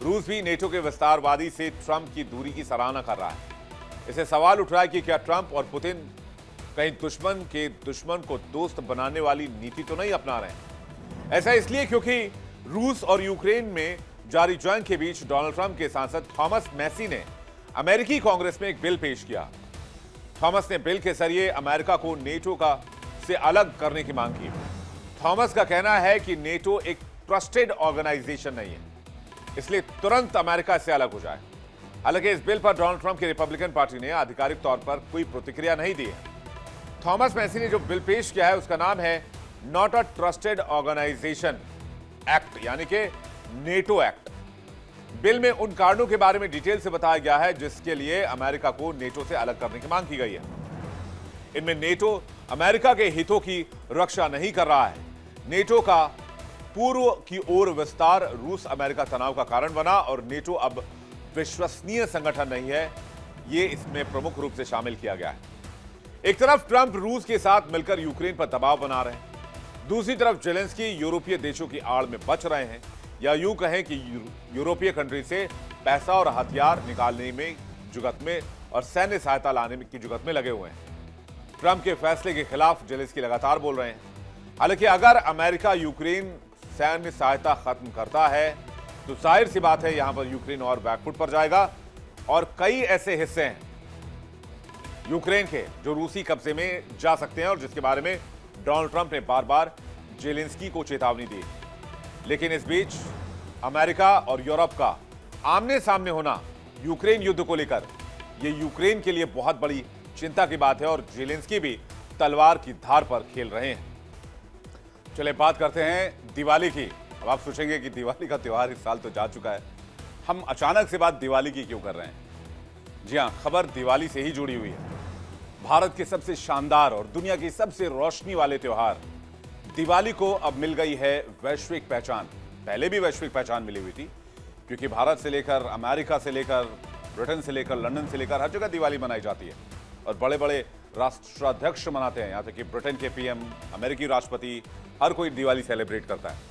रूस भी नेटो के विस्तारवादी से ट्रंप की दूरी की सराहना कर रहा है। इसे सवाल उठ रहा है कि क्या ट्रंप और पुतिन कहीं दुश्मन के दुश्मन को दोस्त बनाने वाली नीति तो नहीं अपना रहे हैं। ऐसा इसलिए क्योंकि रूस और यूक्रेन में जारी जंग के बीच डोनाल्ड ट्रंप के सांसद थॉमस मैसी ने अमेरिकी कांग्रेस में एक बिल पेश किया। थॉमस ने बिल के जरिए अमेरिका को नेटो का से अलग करने की मांग की। थॉमस का कहना है कि नेटो एक ट्रस्टेड ऑर्गेनाइजेशन नहीं है, इसलिए तुरंत अमेरिका से अलग हो जाए। हालांकि इस बिल पर डोनाल्ड ट्रंप की रिपब्लिकन पार्टी ने आधिकारिक तौर पर कोई प्रतिक्रिया नहीं दी है। थॉमस मैसी ने जो बिल पेश किया है उसका नाम है not a trusted organisation act, यानी कि नेटो एक्ट। बिल में उन कारणों के बारे में डिटेल से बताया गया है जिसके लिए अमेरिका को नेटो से अलग करने की मांग की गई है। इनमें नेटो अमेरिका के हितों की रक्षा नहीं कर रहा है। नेटो का पूर्व की ओर विस्तार रूस अमेरिका तनाव का कारण बना और नेटो अब विश्वसनीय संगठन नहीं है, यह इसमें प्रमुख रूप से शामिल किया गया है। एक तरफ ट्रंप रूस के साथ मिलकर यूक्रेन पर दबाव बना रहे हैं, दूसरी तरफ जेलेंस्की यूरोपीय देशों की आड़ में बच रहे हैं, या यूं कहें कि यूरोपीय कंट्री से पैसा और हथियार निकालने में जुगत में और सैन्य सहायता लाने की जुगत में लगे हुए हैं। ट्रंप के फैसले के खिलाफ जेलेंस्की लगातार बोल रहे हैं। हालांकि अगर अमेरिका यूक्रेन सैन्य सहायता खत्म करता है तो जाहिर सी बात है यहां पर यूक्रेन और बैकफुट पर जाएगा और कई ऐसे हिस्से हैं यूक्रेन के जो रूसी कब्जे में जा सकते हैं और जिसके बारे में डोनाल्ड ट्रंप ने बार बार जेलेंस्की को चेतावनी दी। लेकिन इस बीच अमेरिका और यूरोप का आमने सामने होना यूक्रेन युद्ध को लेकर ये यूक्रेन के लिए बहुत बड़ी चिंता की बात है और जेलेंस्की भी तलवार की धार पर खेल रहे हैं। चलिए बात करते हैं दिवाली की। अब आप सोचेंगे कि दिवाली का त्योहार इस साल तो जा चुका है, हम अचानक से बात दिवाली की क्यों कर रहे हैं? जी हां, खबर दिवाली से ही जुड़ी हुई है। भारत के सबसे शानदार और दुनिया की सबसे रोशनी वाले त्योहार दिवाली को अब मिल गई है वैश्विक पहचान। पहले भी वैश्विक पहचान मिली हुई थी क्योंकि भारत से लेकर अमेरिका से लेकर ब्रिटेन से लेकर लंदन से लेकर हर जगह दिवाली मनाई जाती है और बड़े बड़े राष्ट्राध्यक्ष मनाते हैं, यहाँ तक कि ब्रिटेन के पीएम, अमेरिकी राष्ट्रपति, हर कोई दिवाली सेलिब्रेट करता है।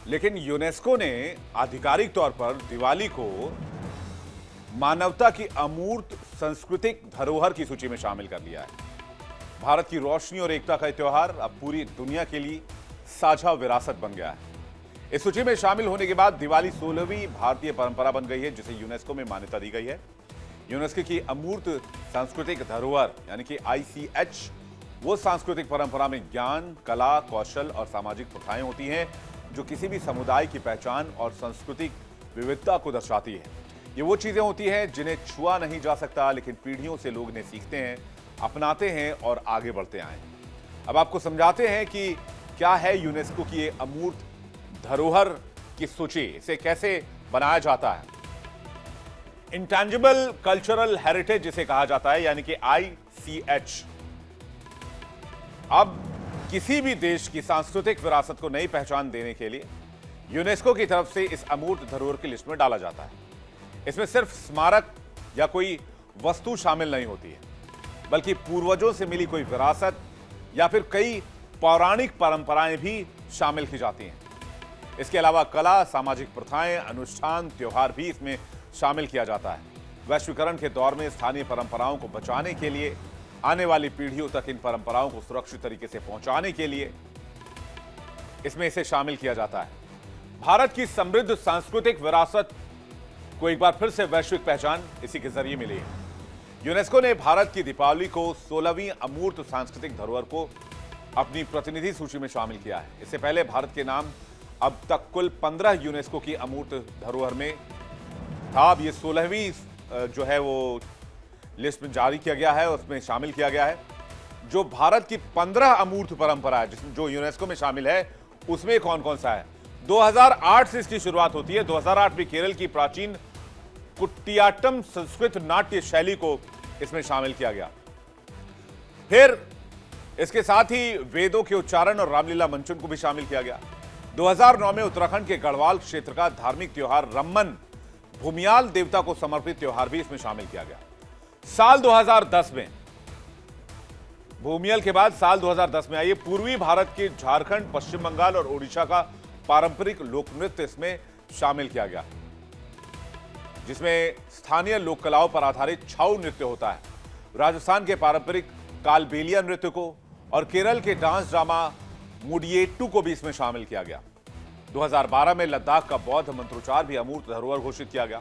लेकिन यूनेस्को ने आधिकारिक तौर पर दिवाली को मानवता की अमूर्त सांस्कृतिक धरोहर की सूची में शामिल कर लिया है। भारत की रोशनी और एकता का त्योहार अब पूरी दुनिया के लिए साझा विरासत बन गया है। इस सूची में शामिल होने के बाद दिवाली 16वीं भारतीय परंपरा बन गई है जिसे यूनेस्को में मान्यता दी गई है। यूनेस्को की अमूर्त सांस्कृतिक धरोहर यानी कि ICH वो सांस्कृतिक परंपरा में ज्ञान, कला, कौशल और सामाजिक प्रथाएं होती हैं जो किसी भी समुदाय की पहचान और सांस्कृतिक विविधता को दर्शाती है। ये वो चीजें होती हैं जिन्हें छुआ नहीं जा सकता, लेकिन पीढ़ियों से लोग इन्हें सीखते हैं, अपनाते हैं और आगे बढ़ते आए। अब आपको समझाते हैं कि क्या है यूनेस्को की ये अमूर्त धरोहर की सूची, इसे कैसे बनाया जाता है। इंटेंजिबल कल्चरल हेरिटेज जिसे कहा जाता है यानी कि ICH। अब किसी भी देश की सांस्कृतिक विरासत को नई पहचान देने के लिए यूनेस्को की तरफ से इस अमूर्त धरोहर की लिस्ट में डाला जाता है। इसमें सिर्फ स्मारक या कोई वस्तु शामिल नहीं होती है, बल्कि पूर्वजों से मिली कोई विरासत या फिर कई पौराणिक परंपराएं भी शामिल की जाती हैं। इसके अलावा कला, सामाजिक प्रथाएं, अनुष्ठान, त्योहार भी इसमें शामिल किया जाता है। वैश्वीकरण के दौर में स्थानीय परंपराओं को बचाने के लिए, आने वाली पीढ़ियों तक इन परंपराओं को सुरक्षित तरीके से पहुंचाने के लिए इसमें इसे शामिल किया जाता है। भारत की समृद्ध सांस्कृतिक विरासत को एक बार फिर से वैश्विक पहचान इसी के जरिए मिली है। यूनेस्को ने भारत की दीपावली को 16वीं अमूर्त सांस्कृतिक धरोहर को अपनी प्रतिनिधि सूची में शामिल किया है। इससे पहले भारत के नाम अब तक कुल 15 यूनेस्को की अमूर्त धरोहर में था। अब ये 16वीं जो है वो लिस्ट में जारी किया गया है, उसमें शामिल किया गया है। जो भारत की 15 अमूर्त परंपरा है जिसमें जो यूनेस्को में शामिल है उसमें कौन कौन सा है। 2008 से इसकी शुरुआत होती है। 2008 में केरल की प्राचीन कुटियाट्टम संस्कृत नाट्य शैली को इसमें शामिल किया गया। फिर इसके साथ ही वेदों के उच्चारण और रामलीला मंचन को भी शामिल किया गया। 2009 में उत्तराखंड के गढ़वाल क्षेत्र का धार्मिक त्योहार रम्मन भूमियाल देवता को समर्पित त्योहार भी इसमें शामिल किया गया। साल 2010 में भूमियल के बाद साल 2010 में आइए पूर्वी भारत के झारखंड, पश्चिम बंगाल और ओडिशा का पारंपरिक लोक नृत्य इसमें शामिल किया गया, जिसमें स्थानीय लोक कलाओं पर आधारित छाऊ नृत्य होता है। राजस्थान के पारंपरिक कालबेलिया नृत्य को और केरल के डांस ड्रामा मुडियेट्टू को भी इसमें शामिल किया गया। 2012 में लद्दाख का बौद्ध मंत्रोच्चार भी अमूर्त धरोहर घोषित किया गया।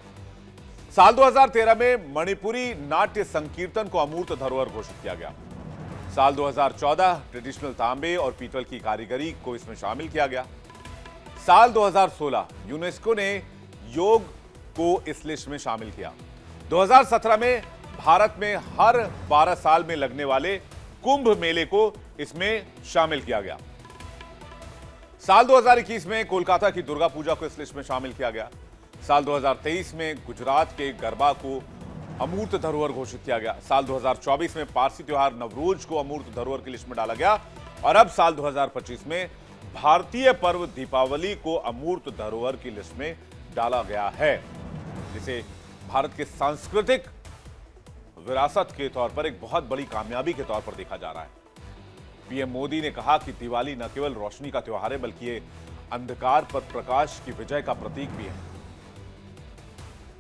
साल 2013 में मणिपुरी नाट्य संकीर्तन को अमूर्त धरोहर घोषित किया गया। साल 2014 ट्रेडिशनल तांबे और पीतल की कारीगरी को इसमें शामिल किया गया। साल 2016 यूनेस्को ने योग को इस लिस्ट में शामिल किया। 2017 में भारत में हर 12 साल में लगने वाले कुंभ मेले को इसमें शामिल किया गया। साल 2021 में कोलकाता की दुर्गा पूजा को इस लिस्ट में शामिल किया गया। साल 2023 में गुजरात के गरबा को अमूर्त धरोहर घोषित किया गया। साल 2024 में पारसी त्योहार नवरोज को अमूर्त धरोहर की लिस्ट में डाला गया और अब साल 2025 में भारतीय पर्व दीपावली को अमूर्त धरोहर की लिस्ट में डाला गया है, जिसे भारत के सांस्कृतिक विरासत के तौर पर एक बहुत बड़ी कामयाबी के तौर पर देखा जा रहा है। पीएम मोदी ने कहा कि दिवाली न केवल रोशनी का त्योहार है बल्कि ये अंधकार पर प्रकाश की विजय का प्रतीक भी है।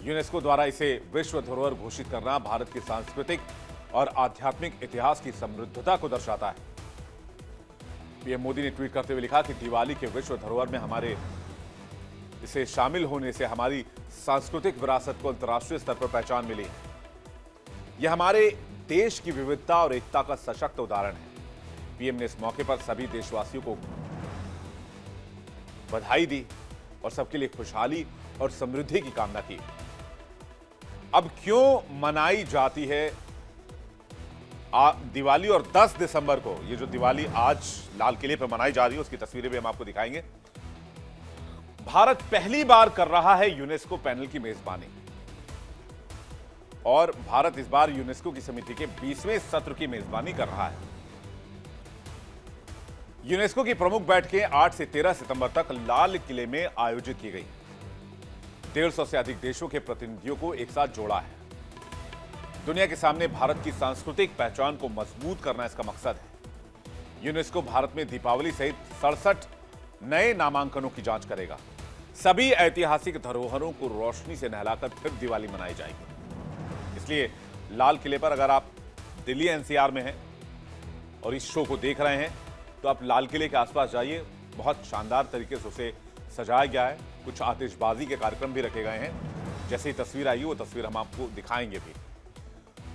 यूनेस्को द्वारा इसे विश्व धरोहर घोषित करना भारत के सांस्कृतिक और आध्यात्मिक इतिहास की समृद्धता को दर्शाता है। पीएम मोदी ने ट्वीट करते हुए लिखा कि दिवाली के विश्व धरोहर में हमारे इसे शामिल होने से हमारी सांस्कृतिक विरासत को अंतर्राष्ट्रीय स्तर पर पहचान मिली है। यह हमारे देश की विविधता और एकता का सशक्त उदाहरण है। पीएम ने इस मौके पर सभी देशवासियों को बधाई दी और सबके लिए खुशहाली और समृद्धि की कामना की। अब क्यों मनाई जाती है दिवाली, और 10 दिसंबर को ये जो दिवाली आज लाल किले पर मनाई जा रही है उसकी तस्वीरें भी हम आपको दिखाएंगे। भारत पहली बार कर रहा है यूनेस्को पैनल की मेजबानी और भारत इस बार यूनेस्को की समिति के 20वें सत्र की मेजबानी कर रहा है। यूनेस्को की प्रमुख बैठकें 8 से 13 सितंबर तक लाल किले में आयोजित की गई। 150 से अधिक देशों के प्रतिनिधियों को एक साथ जोड़ा है। दुनिया के सामने भारत की सांस्कृतिक पहचान को मजबूत करना इसका मकसद है। यूनेस्को भारत में दीपावली सहित 67 नए नामांकनों की जांच करेगा। सभी ऐतिहासिक धरोहरों को रोशनी से नहलाकर फिर दिवाली मनाई जाएगी। इसलिए लाल किले पर अगर आप दिल्ली एनसीआर में हैं और इस शो को देख रहे हैं तो आप लाल किले के आसपास जाइए। बहुत शानदार तरीके से उसे सजाया गया है। कुछ आतिशबाजी के कार्यक्रम भी रखे गए हैं। जैसे ही तस्वीर आई वो तस्वीर हम आपको दिखाएंगे भी।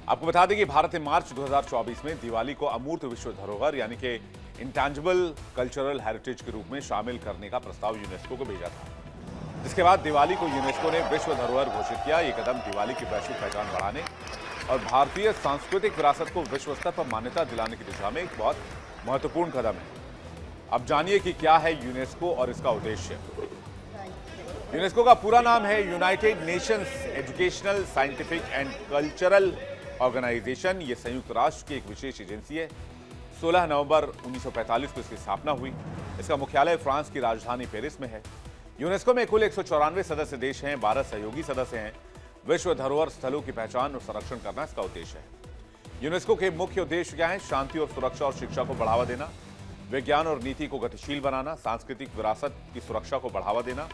आपको बता दें कि भारत ने मार्च 2024 में दिवाली को अमूर्त विश्व धरोहर यानी कि इंटैंजिबल कल्चरल हेरिटेज के रूप में शामिल करने का प्रस्ताव यूनेस्को को भेजा था, जिसके बाद दिवाली को यूनेस्को ने विश्व धरोहर घोषित किया। ये कदम दिवाली की वैश्विक पहचान बढ़ाने और भारतीय सांस्कृतिक विरासत को विश्व स्तर पर मान्यता दिलाने की दिशा में एक बहुत महत्वपूर्ण कदम है। अब जानिए कि क्या है यूनेस्को और इसका उद्देश्य। यूनेस्को का पूरा नाम है United Nations Educational, Scientific and Cultural Organisation. ये संयुक्त राष्ट्र की एक विशेष एजेंसी है। 16 नवंबर 1945 को इसकी स्थापना हुई। इसका मुख्यालय फ्रांस की राजधानी पेरिस में है। यूनेस्को में कुल 194 सदस्य देश हैं, 12 सहयोगी सदस्य हैं। विश्व धरोहर स्थलों की पहचान और संरक्षण करना इसका उद्देश्य है। यूनेस्को के मुख्य उद्देश्य क्या है? शांति और सुरक्षा और शिक्षा को बढ़ावा देना, विज्ञान और नीति को गतिशील बनाना, सांस्कृतिक विरासत की सुरक्षा को बढ़ावा देना,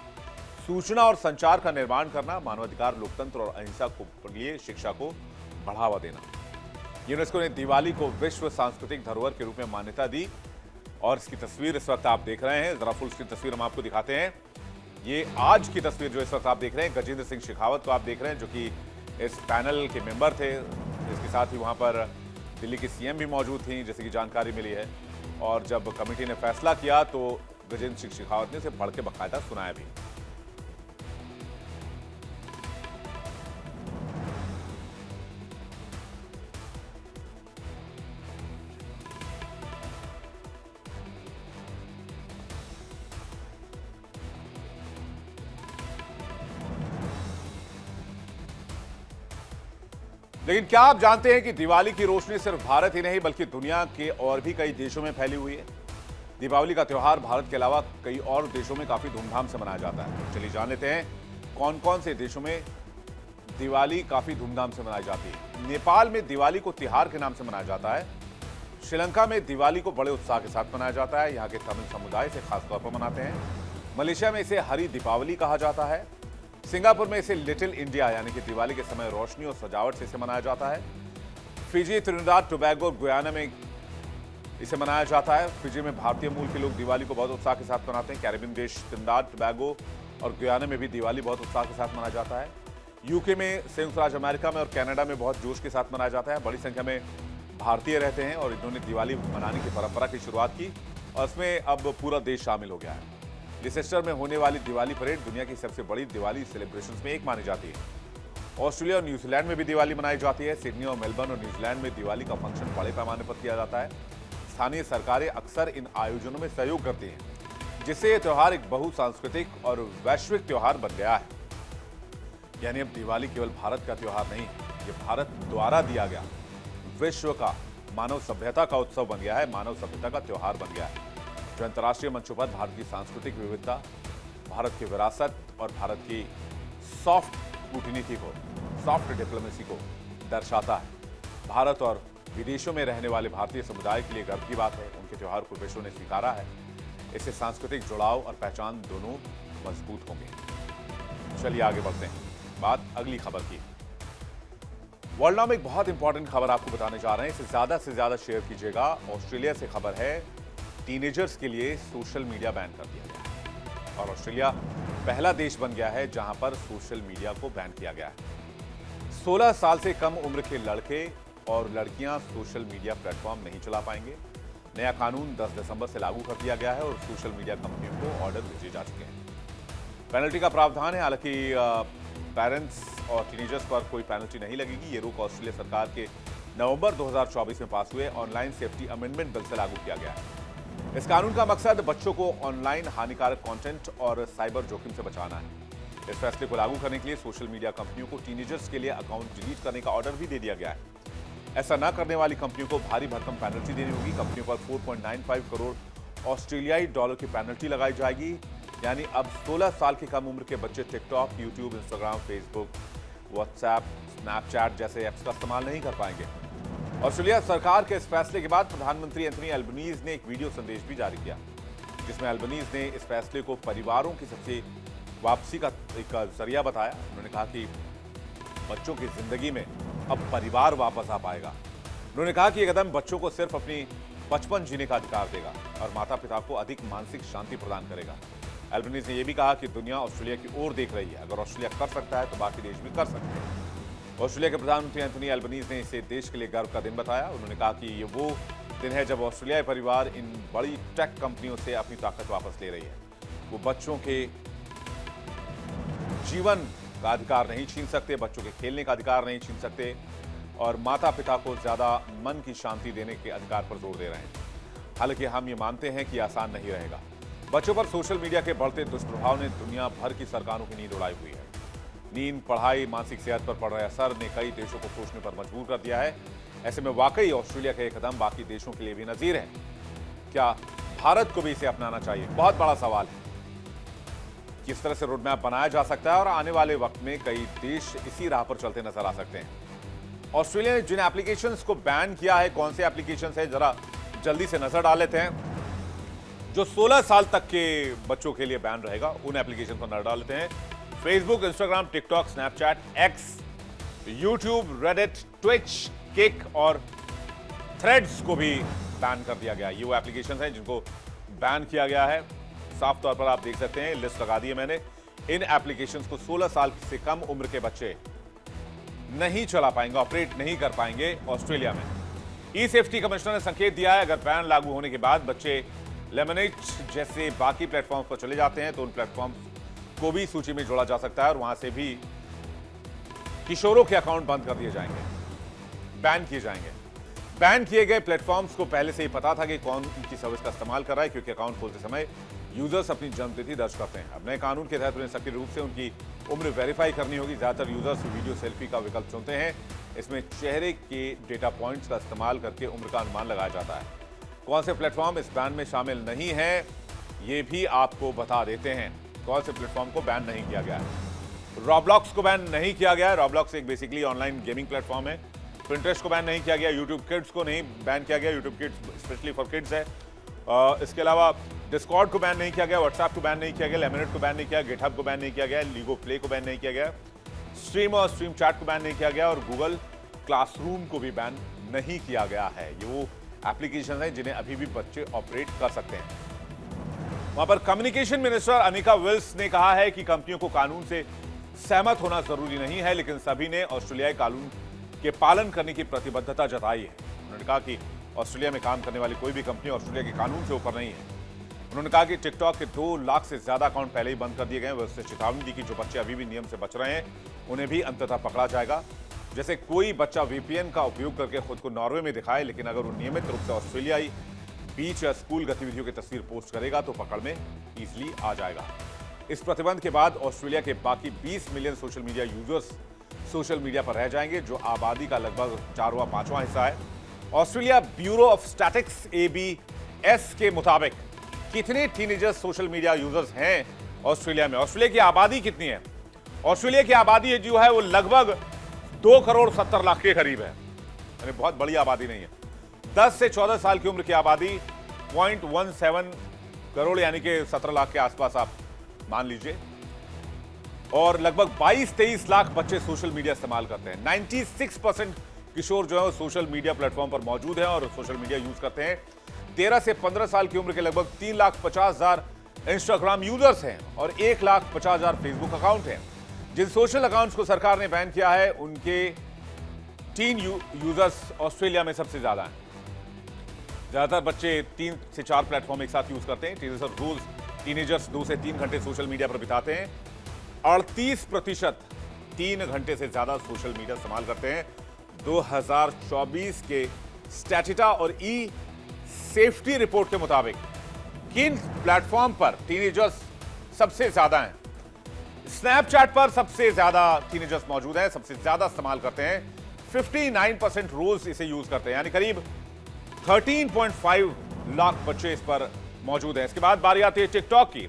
सूचना और संचार का निर्माण करना, मानवाधिकार, लोकतंत्र और अहिंसा को लिए शिक्षा को बढ़ावा देना। यूनेस्को ने दिवाली को विश्व सांस्कृतिक धरोहर के रूप में मान्यता दी और इसकी तस्वीर इस वक्त आप देख रहे हैं। जरा फुल स्क्रीन तस्वीर हम आपको दिखाते हैं। ये आज की तस्वीर जो इस वक्त आप देख रहे हैं, गजेंद्र सिंह शेखावत को आप देख रहे हैं जो कि इस पैनल के मेंबर थे। इसके साथ ही वहां पर दिल्ली की सीएम भी मौजूद थी, जैसे कि जानकारी मिली है। और जब कमेटी ने फैसला किया तो गजेंद्र सिंह शेखावत ने इसे पढ़ के बाकायदा सुनाया भी। लेकिन क्या आप जानते हैं कि दिवाली की रोशनी सिर्फ भारत ही नहीं बल्कि दुनिया के और भी कई देशों में फैली हुई है। दीपावली का त्यौहार भारत के अलावा कई और देशों में काफी धूमधाम से मनाया जाता है। चलिए जान लेते हैं कौन कौन से देशों में दिवाली काफी धूमधाम से मनाई जाती है। नेपाल में दिवाली को तिहार के नाम से मनाया जाता है। श्रीलंका में दिवाली को बड़े उत्साह के साथ मनाया जाता है। यहाँ के तमिल समुदाय से खासतौर पर मनाते हैं। मलेशिया में इसे हरी दीपावली कहा जाता है। सिंगापुर में इसे लिटिल इंडिया यानी कि दिवाली के समय रोशनी और सजावट से इसे मनाया जाता है। फिजी, त्रिनिदाद, टोबैगो और गुयाना में इसे मनाया जाता है। फिजी में भारतीय मूल के लोग दिवाली को बहुत उत्साह के साथ मनाते हैं। कैरिबियन देश त्रिनिदाद, टोबैगो और गुयाना में भी दिवाली बहुत उत्साह के साथ मनाया जाता है। यूके में, संयुक्त राज्य अमेरिका में और कनाडा में बहुत जोश के साथ मनाया जाता है। बड़ी संख्या में भारतीय रहते हैं और इन्होंने दिवाली मनाने की परंपरा की शुरुआत की और इसमें अब पूरा देश शामिल हो गया है। लिसेस्टर में होने वाली दिवाली परेड दुनिया की सबसे बड़ी दिवाली सेलिब्रेशंस में एक मानी जाती है। ऑस्ट्रेलिया और न्यूजीलैंड में भी दिवाली मनाई जाती है। सिडनी और मेलबर्न और न्यूजीलैंड में दिवाली का फंक्शन बड़े पैमाने पर किया जाता है। स्थानीय सरकारें अक्सर इन आयोजनों में सहयोग करती हैं, जिससे यह त्यौहार एक बहुसांस्कृतिक और वैश्विक त्यौहार बन गया है। यानी अब दिवाली केवल भारत का त्यौहार नहीं है, ये भारत द्वारा दिया गया विश्व का मानव सभ्यता का उत्सव बन गया है, मानव सभ्यता का त्यौहार बन गया है, जो अंतर्राष्ट्रीय मंचों पर भारत की सांस्कृतिक विविधता, भारत की विरासत और भारत की सॉफ्ट कूटनीति को, सॉफ्ट डिप्लोमेसी को दर्शाता है। भारत और विदेशों में रहने वाले भारतीय समुदाय के लिए गर्व की बात है। उनके त्यौहार को विश्व ने स्वीकारा है। इससे सांस्कृतिक जुड़ाव और पहचान दोनों मजबूत होंगे। चलिए आगे बढ़ते हैं। बात अगली खबर की। वर्ल्ड नाउ में एक बहुत इंपॉर्टेंट खबर आपको बताने जा रहे हैं, इसे ज्यादा से ज्यादा शेयर कीजिएगा। ऑस्ट्रेलिया से खबर है, टीनेजर्स के लिए सोशल मीडिया बैन कर दिया गया है और ऑस्ट्रेलिया पहला देश बन गया है जहां पर सोशल मीडिया को बैन किया गया है। 16 साल से कम उम्र के लड़के और लड़कियां सोशल मीडिया प्लेटफॉर्म नहीं चला पाएंगे। नया कानून 10 दिसंबर से लागू कर दिया गया है और सोशल मीडिया कंपनियों को ऑर्डर भेजे जा चुके हैं। पेनल्टी का प्रावधान है, हालांकि पेरेंट्स और टीनेजर्स पर कोई पेनल्टी नहीं लगेगी। ये रोक ऑस्ट्रेलिया सरकार के नवंबर 2024 में पास हुए ऑनलाइन सेफ्टी अमेंडमेंट बिल से लागू किया गया है। इस कानून का मकसद बच्चों को ऑनलाइन हानिकारक कंटेंट और साइबर जोखिम से बचाना है। इस फैसले को लागू करने के लिए सोशल मीडिया कंपनियों को टीनेजर्स के लिए अकाउंट डिलीट करने का ऑर्डर भी दे दिया गया है। ऐसा न करने वाली कंपनियों को भारी भरकम पेनल्टी देनी होगी। कंपनियों पर 4.95 करोड़ ऑस्ट्रेलियाई डॉलर की पेनल्टी लगाई जाएगी। यानी अब 16 साल की कम उम्र के बच्चे TikTok, YouTube, Instagram, Facebook, WhatsApp, Snapchat जैसे ऐप्स का इस्तेमाल नहीं कर पाएंगे। ऑस्ट्रेलिया सरकार के इस फैसले के बाद प्रधानमंत्री एंथनी एल्बनीज ने एक वीडियो संदेश भी जारी किया, जिसमें एल्बनीज ने इस फैसले को परिवारों की सबसे वापसी का एक जरिया बताया। उन्होंने कहा कि बच्चों की जिंदगी में अब परिवार वापस आ पाएगा। उन्होंने कहा कि यह कदम बच्चों को सिर्फ अपनी बचपन जीने का अधिकार देगा और माता पिता को अधिक मानसिक शांति प्रदान करेगा। एल्बनीज ने यह भी कहा कि दुनिया ऑस्ट्रेलिया की ओर देख रही है। अगर ऑस्ट्रेलिया कर सकता है तो बाकी देश भी कर सकते हैं। ऑस्ट्रेलिया के प्रधानमंत्री एंथनी एल्बनीज ने इसे देश के लिए गर्व का दिन बताया। उन्होंने कहा कि ये वो दिन है जब ऑस्ट्रेलियाई परिवार इन बड़ी टेक कंपनियों से अपनी ताकत वापस ले रही है। वो बच्चों के जीवन का अधिकार नहीं छीन सकते, बच्चों के खेलने का अधिकार नहीं छीन सकते और माता पिता को ज्यादा मन की शांति देने के अधिकार पर जोर दे रहे हैं। हालांकि हम ये मानते हैं कि आसान नहीं रहेगा। बच्चों पर सोशल मीडिया के बढ़ते दुष्प्रभाव ने दुनिया भर की सरकारों की नींद उड़ाई हुई है। नींद, पढ़ाई, मानसिक सेहत पर पड़ रहे असर ने कई देशों को सोचने पर मजबूर कर दिया है। ऐसे में वाकई ऑस्ट्रेलिया का एक कदम बाकी देशों के लिए भी नजीर है। क्या भारत को भी इसे अपनाना चाहिए? बहुत बड़ा सवाल है। किस तरह से रोड मैप बनाया जा सकता है और आने वाले वक्त में कई देश इसी राह पर चलते नजर आ सकते हैं। ऑस्ट्रेलिया ने जिन एप्लीकेशंस को बैन किया है, कौन से एप्लीकेशंस है, जरा जल्दी से नजर डाल लेते हैं। जो 16 साल तक के बच्चों के लिए बैन रहेगा, उन एप्लीकेशन पर नजर डाल लेते हैं। Facebook, Instagram, TikTok, Snapchat, x, YouTube, Reddit, Twitch, kick और थ्रेड्स को भी बैन कर दिया गया। ये वो एप्लीकेशन हैं जिनको बैन किया गया है। साफ तौर पर आप देख सकते हैं, लिस्ट लगा दी है मैंने। इन एप्लीकेशंस को 16 साल से कम उम्र के बच्चे नहीं चला पाएंगे, ऑपरेट नहीं कर पाएंगे ऑस्ट्रेलिया में। ई सेफ्टी कमिश्नर ने संकेत दिया है, अगर बैन लागू होने के बाद बच्चे लेमनेट जैसे बाकी प्लेटफॉर्म पर चले जाते हैं तो उन प्लेटफॉर्म को भी सूची में जोड़ा जा सकता है और वहां से भी किशोरों के अकाउंट बंद कर दिए जाएंगे, बैन किए जाएंगे। बैन किए गए प्लेटफॉर्म्स को पहले से ही पता था कि कौन उनकी सर्विस का इस्तेमाल कर रहा है, क्योंकि अकाउंट खोलते समय यूजर्स अपनी जन्मतिथि दर्ज करते हैं। अब नए कानून के तहत उन्हें सक्रिय रूप से उनकी उम्र वेरीफाई करनी होगी। ज्यादातर यूजर्स वीडियो सेल्फी का विकल्प चुनते हैं। इसमें चेहरे के डेटा पॉइंट्स का इस्तेमाल करके उम्र का अनुमान लगाया जाता है। कौन से प्लेटफॉर्म इस बैन में शामिल नहीं है, ये भी आपको बता देते हैं। कौन से प्लेटफॉर्म को बैन नहीं किया गया है। रॉब्लॉक्स को बैन नहीं किया गया है। रॉब्लॉक्स एक बेसिकली ऑनलाइन गेमिंग प्लेटफॉर्म है। पिंटरेस्ट को बैन नहीं किया गया। यूट्यूब किड्स को नहीं बैन किया गया। YouTube kids specially for kids है। इसके अलावा डिस्कॉर्ड को बैन नहीं किया गया। व्हाट्सएप को बैन नहीं किया गया। लेमिनेट को बैन नहीं किया गया। गिटहब को बैन नहीं किया गया। लीगो प्ले को बैन नहीं किया गया। स्ट्रीम और स्ट्रीम चैट को बैन नहीं किया गया और गूगल क्लासरूम को भी बैन नहीं किया गया है। ये वो एप्लीकेशन है जिन्हें अभी भी बच्चे ऑपरेट कर सकते हैं। वहां पर कम्युनिकेशन मिनिस्टर अनिका विल्स ने कहा है कि कंपनियों को कानून से सहमत होना जरूरी नहीं है, लेकिन सभी ने ऑस्ट्रेलियाई कानून के पालन करने की प्रतिबद्धता जताई है। उन्होंने कहा कि ऑस्ट्रेलिया में काम करने वाली कोई भी कंपनी ऑस्ट्रेलिया के कानून से ऊपर नहीं है। उन्होंने कहा कि टिकटॉक के 2 लाख से ज्यादा अकाउंट पहले ही बंद कर दिए गए हैं। उससे चेतावनी दी कि जो बच्चे अभी भी नियम से बच रहे हैं उन्हें भी अंततः पकड़ा जाएगा। जैसे कोई बच्चा वीपीएन का उपयोग करके खुद को नॉर्वे में दिखाए, लेकिन अगर वो नियमित रूप से ऑस्ट्रेलियाई बीच या स्कूल गतिविधियों की तस्वीर पोस्ट करेगा तो पकड़ में इजीली आ जाएगा। इस प्रतिबंध के बाद ऑस्ट्रेलिया के बाकी 20 million social media users social media पर रह जाएंगे, जो आबादी का लगभग 4वां-5वां हिस्सा है। Australia bureau of statistics ABS के मुताबिक कितने टीनेजर्स सोशल मीडिया यूजर्स हैं ऑस्ट्रेलिया में? ऑस्ट्रेलिया की आबादी कितनी है? ऑस्ट्रेलिया की आबादी जो है वो लगभग 2 करोड़ 70 लाख के करीब है, यानी बहुत बड़ी आबादी नहीं है। 10 से 14 साल की उम्र की आबादी 0.17 करोड़ यानी कि 17 लाख के आसपास आप मान लीजिए, और लगभग 22-23 लाख बच्चे सोशल मीडिया इस्तेमाल करते हैं। 96% किशोर जो है वो सोशल मीडिया प्लेटफॉर्म पर मौजूद हैं और सोशल मीडिया यूज करते हैं। 13 से 15 साल की उम्र के लगभग 3,50,000 इंस्टाग्राम यूजर्स हैं और 1,50,000 फेसबुक अकाउंट हैं। जिन सोशल अकाउंट्स को सरकार ने बैन किया है उनके टीन यूजर्स ऑस्ट्रेलिया में सबसे ज्यादा हैं। ज्यादातर बच्चे 3 से 4 प्लेटफॉर्म एक साथ यूज करते हैं। टीनेजर्स 2 से 3 घंटे सोशल मीडिया पर बिताते हैं। 38% 3 घंटे से ज्यादा सोशल मीडिया इस्तेमाल करते हैं। 2024 के स्टैटिटा और ई सेफ्टी रिपोर्ट के मुताबिक किन प्लेटफॉर्म पर टीनेजर्स सबसे ज्यादा हैं? स्नैपचैट पर सबसे ज्यादा टीनेजर्स मौजूद हैं, सबसे ज्यादा इस्तेमाल करते हैं। 59% रोज इसे यूज करते हैं, यानी करीब 13.5 लाख बच्चे इस पर मौजूद हैं। इसके बाद बारी आती है टिकटॉक की।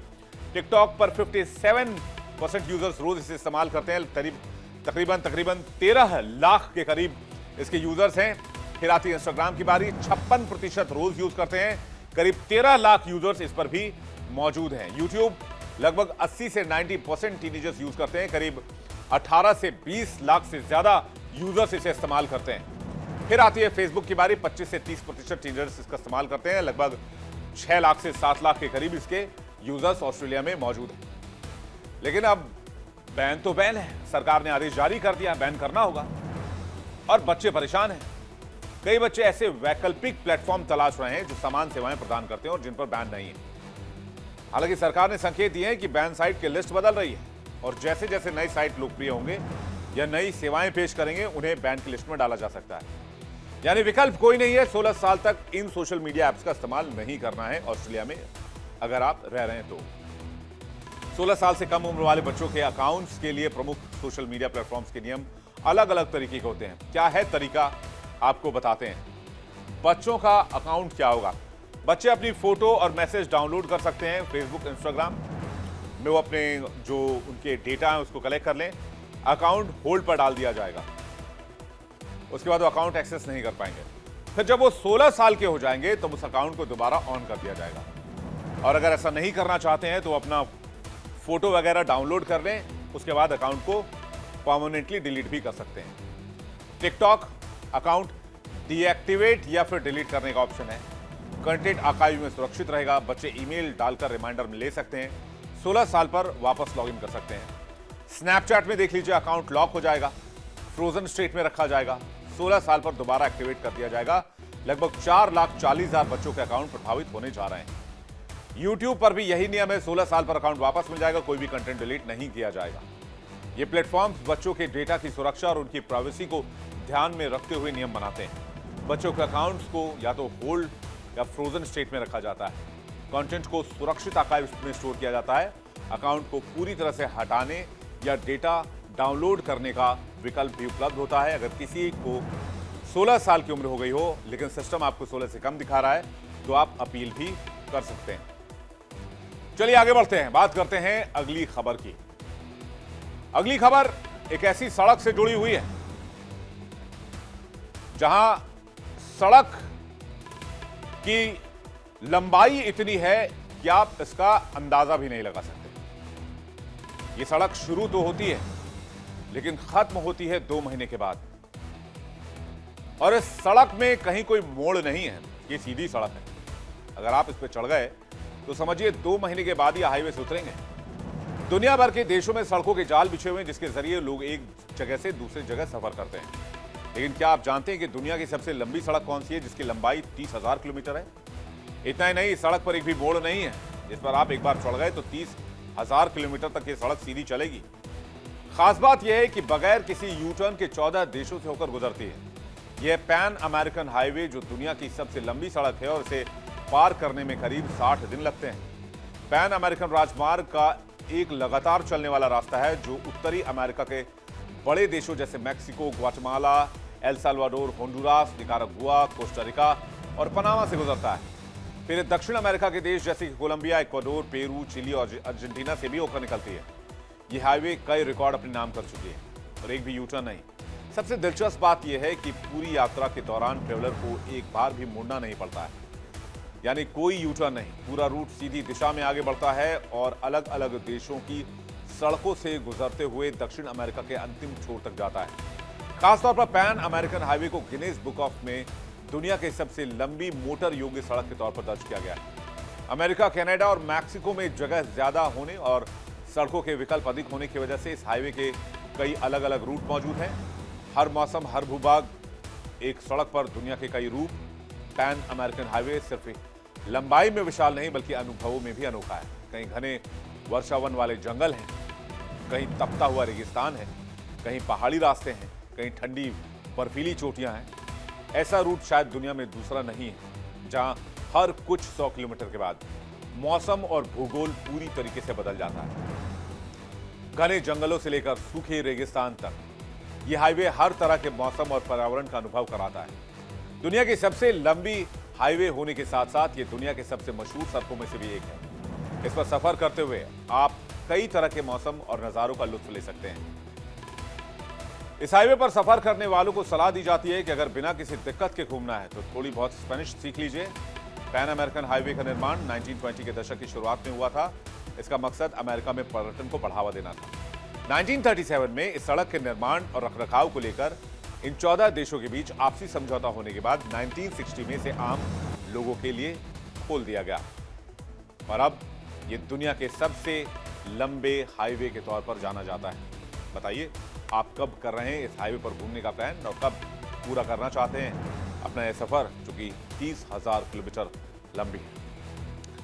टिकटॉक पर 57% यूजर्स रोज इसे इस्तेमाल करते हैं। तकरीबन 13 लाख के करीब इसके यूजर्स हैं। फिर आती है इंस्टाग्राम की बारी। 56% रोज यूज करते हैं, करीब 13 लाख यूजर्स इस पर भी मौजूद हैं। यूट्यूब लगभग 80 से 90% टीनेजर्स यूज करते हैं, करीब 18 से 20 लाख से ज्यादा यूजर्स इसे इस्तेमाल करते हैं। फिर आती है फेसबुक की बारी। 25 से 30% टीनेजर्स इसका इस्तेमाल करते हैं। लगभग 6 लाख से 7 लाख के करीब इसके यूजर्स ऑस्ट्रेलिया में मौजूद हैं। लेकिन अब बैन तो बैन है, सरकार ने आदेश जारी कर दिया, बैन करना होगा और बच्चे परेशान हैं। कई बच्चे ऐसे वैकल्पिक प्लेटफॉर्म तलाश रहे हैं जो समान सेवाएं प्रदान करते हैं और जिन पर बैन नहीं है। हालांकि सरकार ने संकेत दिए हैं कि बैन साइट की लिस्ट बदल रही है और जैसे जैसे नई साइट लोकप्रिय होंगे या नई सेवाएं पेश करेंगे उन्हें बैन की लिस्ट में डाला जा सकता है। यानी विकल्प कोई नहीं है। 16 साल तक इन सोशल मीडिया ऐप्स का इस्तेमाल नहीं करना है ऑस्ट्रेलिया में अगर आप रह रहे हैं तो। 16 साल से कम उम्र वाले बच्चों के अकाउंट्स के लिए प्रमुख सोशल मीडिया प्लेटफॉर्म्स के नियम अलग अलग तरीके के होते हैं। क्या है तरीका, आपको बताते हैं। बच्चों का अकाउंट क्या होगा? बच्चे अपनी फोटो और मैसेज डाउनलोड कर सकते हैं फेसबुक, इंस्टाग्राम में। वो अपने जो उनके डेटा है उसको कलेक्ट कर लें। अकाउंट होल्ड पर डाल दिया जाएगा, उसके बाद वो अकाउंट एक्सेस नहीं कर पाएंगे। फिर जब वो 16 साल के हो जाएंगे तब उस अकाउंट को दोबारा ऑन कर दिया जाएगा। और अगर ऐसा नहीं करना चाहते हैं तो अपना फोटो वगैरह डाउनलोड कर लें, उसके बाद अकाउंट को परमानेंटली डिलीट भी कर सकते हैं। टिकटॉक अकाउंट डीएक्टिवेट या फिर डिलीट करने का ऑप्शन है। कंटेंट आर्काइव में सुरक्षित रहेगा। बच्चे ईमेल डालकर रिमाइंडर में ले सकते हैं। 16 साल पर वापस लॉगिन कर सकते हैं। स्नैपचैट में देख लीजिए, अकाउंट लॉक हो जाएगा, फ्रोजन स्टेट में रखा जाएगा। 16 साल पर दोबारा एक्टिवेट कर दिया जाएगा। लगभग 4,40,000 बच्चों के अकाउंट प्रभावित होने जा रहे हैं। यूट्यूब पर भी यही नियम है। 16 साल पर अकाउंट वापस मिल जाएगा, कोई भी कंटेंट डिलीट नहीं किया जाएगा। ये प्लेटफॉर्म्स बच्चों के डेटा की सुरक्षा और उनकी प्राइवेसी को ध्यान में रखते हुए नियम बनाते हैं। बच्चों के अकाउंट्स को या तो होल्ड या फ्रोजन स्टेट में रखा जाता है। कंटेंट को सुरक्षित आर्काइव में स्टोर किया जाता है। अकाउंट को पूरी तरह से हटाने या डेटा डाउनलोड करने का विकल्प भी उपलब्ध होता है। अगर किसी को 16 साल की उम्र हो गई हो लेकिन सिस्टम आपको 16 से कम दिखा रहा है तो आप अपील भी कर सकते हैं। चलिए आगे बढ़ते हैं, बात करते हैं अगली खबर की। अगली खबर एक ऐसी सड़क से जुड़ी हुई है जहां सड़क की लंबाई इतनी है कि आप इसका अंदाजा भी नहीं लगा सकते। ये सड़क शुरू तो होती है लेकिन खत्म होती है 2 महीने के बाद। और इस सड़क में कहीं कोई मोड़ नहीं है, ये सीधी सड़क है। अगर आप इस पर चढ़ गए तो समझिए 2 महीने के बाद ही हाईवे से उतरेंगे। दुनिया भर के देशों में सड़कों के जाल बिछे हुए हैं जिसके जरिए लोग एक जगह से दूसरी जगह सफर करते हैं। लेकिन क्या आप जानते हैं कि दुनिया की सबसे लंबी सड़क कौन सी है, जिसकी लंबाई 30,000 किलोमीटर है? इतना ही नहीं, इस सड़क पर एक भी मोड़ नहीं है, जिस पर आप एक बार चढ़ गए तो 30,000 किलोमीटर तक ये सड़क सीधी चलेगी। खास बात यह है कि बगैर किसी यू टर्न के 14 देशों से होकर गुजरती है। यह पैन अमेरिकन हाईवे जो दुनिया की सबसे लंबी सड़क है और इसे पार करने में करीब 60 दिन लगते हैं। पैन अमेरिकन राजमार्ग का एक लगातार चलने वाला रास्ता है जो उत्तरी अमेरिका के बड़े देशों जैसे Mexico, Guatemala, El Salvador, Honduras, Nicaragua, Costa Rica और पनामा से गुजरता है। फिर दक्षिण अमेरिका के देश जैसे कोलंबिया, इक्वाडोर, पेरू, चिली और अर्जेंटीना से भी होकर निकलती है। यह हाईवे कई रिकॉर्ड अपने नाम कर चुकी है और एक भी यूटर्न नहीं। सबसे दिलचस्प बात यह है कि पूरी यात्रा के दौरान ट्रेवलर को एक बार भी मुड़ना नहीं पड़ता है, यानी कोई यूटर्न नहीं। पूरा रूट सीधी दिशा में आगे बढ़ता है और अलग अलग देशों की सड़कों से गुजरते हुए दक्षिण अमेरिका के अंतिम छोर तक जाता है। खासतौर पर पैन अमेरिकन हाईवे को गिनीज बुक ऑफ में दुनिया की सबसे लंबी मोटर योग्य सड़क के तौर पर दर्ज किया गया है। अमेरिका, कनाडा और मैक्सिको में जगह ज्यादा होने और सड़कों के विकल्प अधिक होने की वजह से इस हाईवे के कई अलग अलग रूट मौजूद हैं। हर मौसम, हर भूभाग, एक सड़क पर दुनिया के कई रूप। पैन अमेरिकन हाईवे सिर्फ लंबाई में विशाल नहीं बल्कि अनुभवों में भी अनोखा है। कहीं घने वर्षावन वाले जंगल हैं, कहीं तपता हुआ रेगिस्तान है, कहीं पहाड़ी रास्ते हैं, कहीं ठंडी बर्फीली चोटियां हैं। ऐसा रूट शायद दुनिया में दूसरा नहीं है जहां हर कुछ 100 किलोमीटर के बाद मौसम और भूगोल पूरी तरीके से बदल जाता है। घने जंगलों से लेकर सूखे रेगिस्तान तक यह हाईवे हर तरह के मौसम और पर्यावरण का अनुभव कराता है। दुनिया की सबसे लंबी हाईवे होने के साथ साथ ये दुनिया के सबसे मशहूर सड़कों में से भी एक है। इस पर सफर करते हुए आप कई तरह के मौसम और नजारों का लुत्फ ले सकते हैं। इस हाईवे पर सफर करने वालों को सलाह दी जाती है कि अगर बिना किसी दिक्कत के घूमना है तो थोड़ी बहुत स्पेनिश सीख लीजिए। पैन अमेरिकन हाईवे का निर्माण 1920 के दशक की शुरुआत में हुआ था। इसका मकसद अमेरिका में पर्यटन को बढ़ावा देना था। 1937 में इस सड़क के निर्माण और रखरखाव को लेकर इन 14 देशों के बीच आपसी समझौता होने के बाद 1960 में इसे आम लोगों के लिए खोल दिया गया और अब ये दुनिया के सबसे लंबे हाईवे के तौर पर जाना जाता है। बताइए, आप कब कर रहे हैं इस हाईवे पर घूमने का प्लान और कब पूरा करना चाहते हैं अपना यह सफर जो कि 30,000 किलोमीटर लंबी है।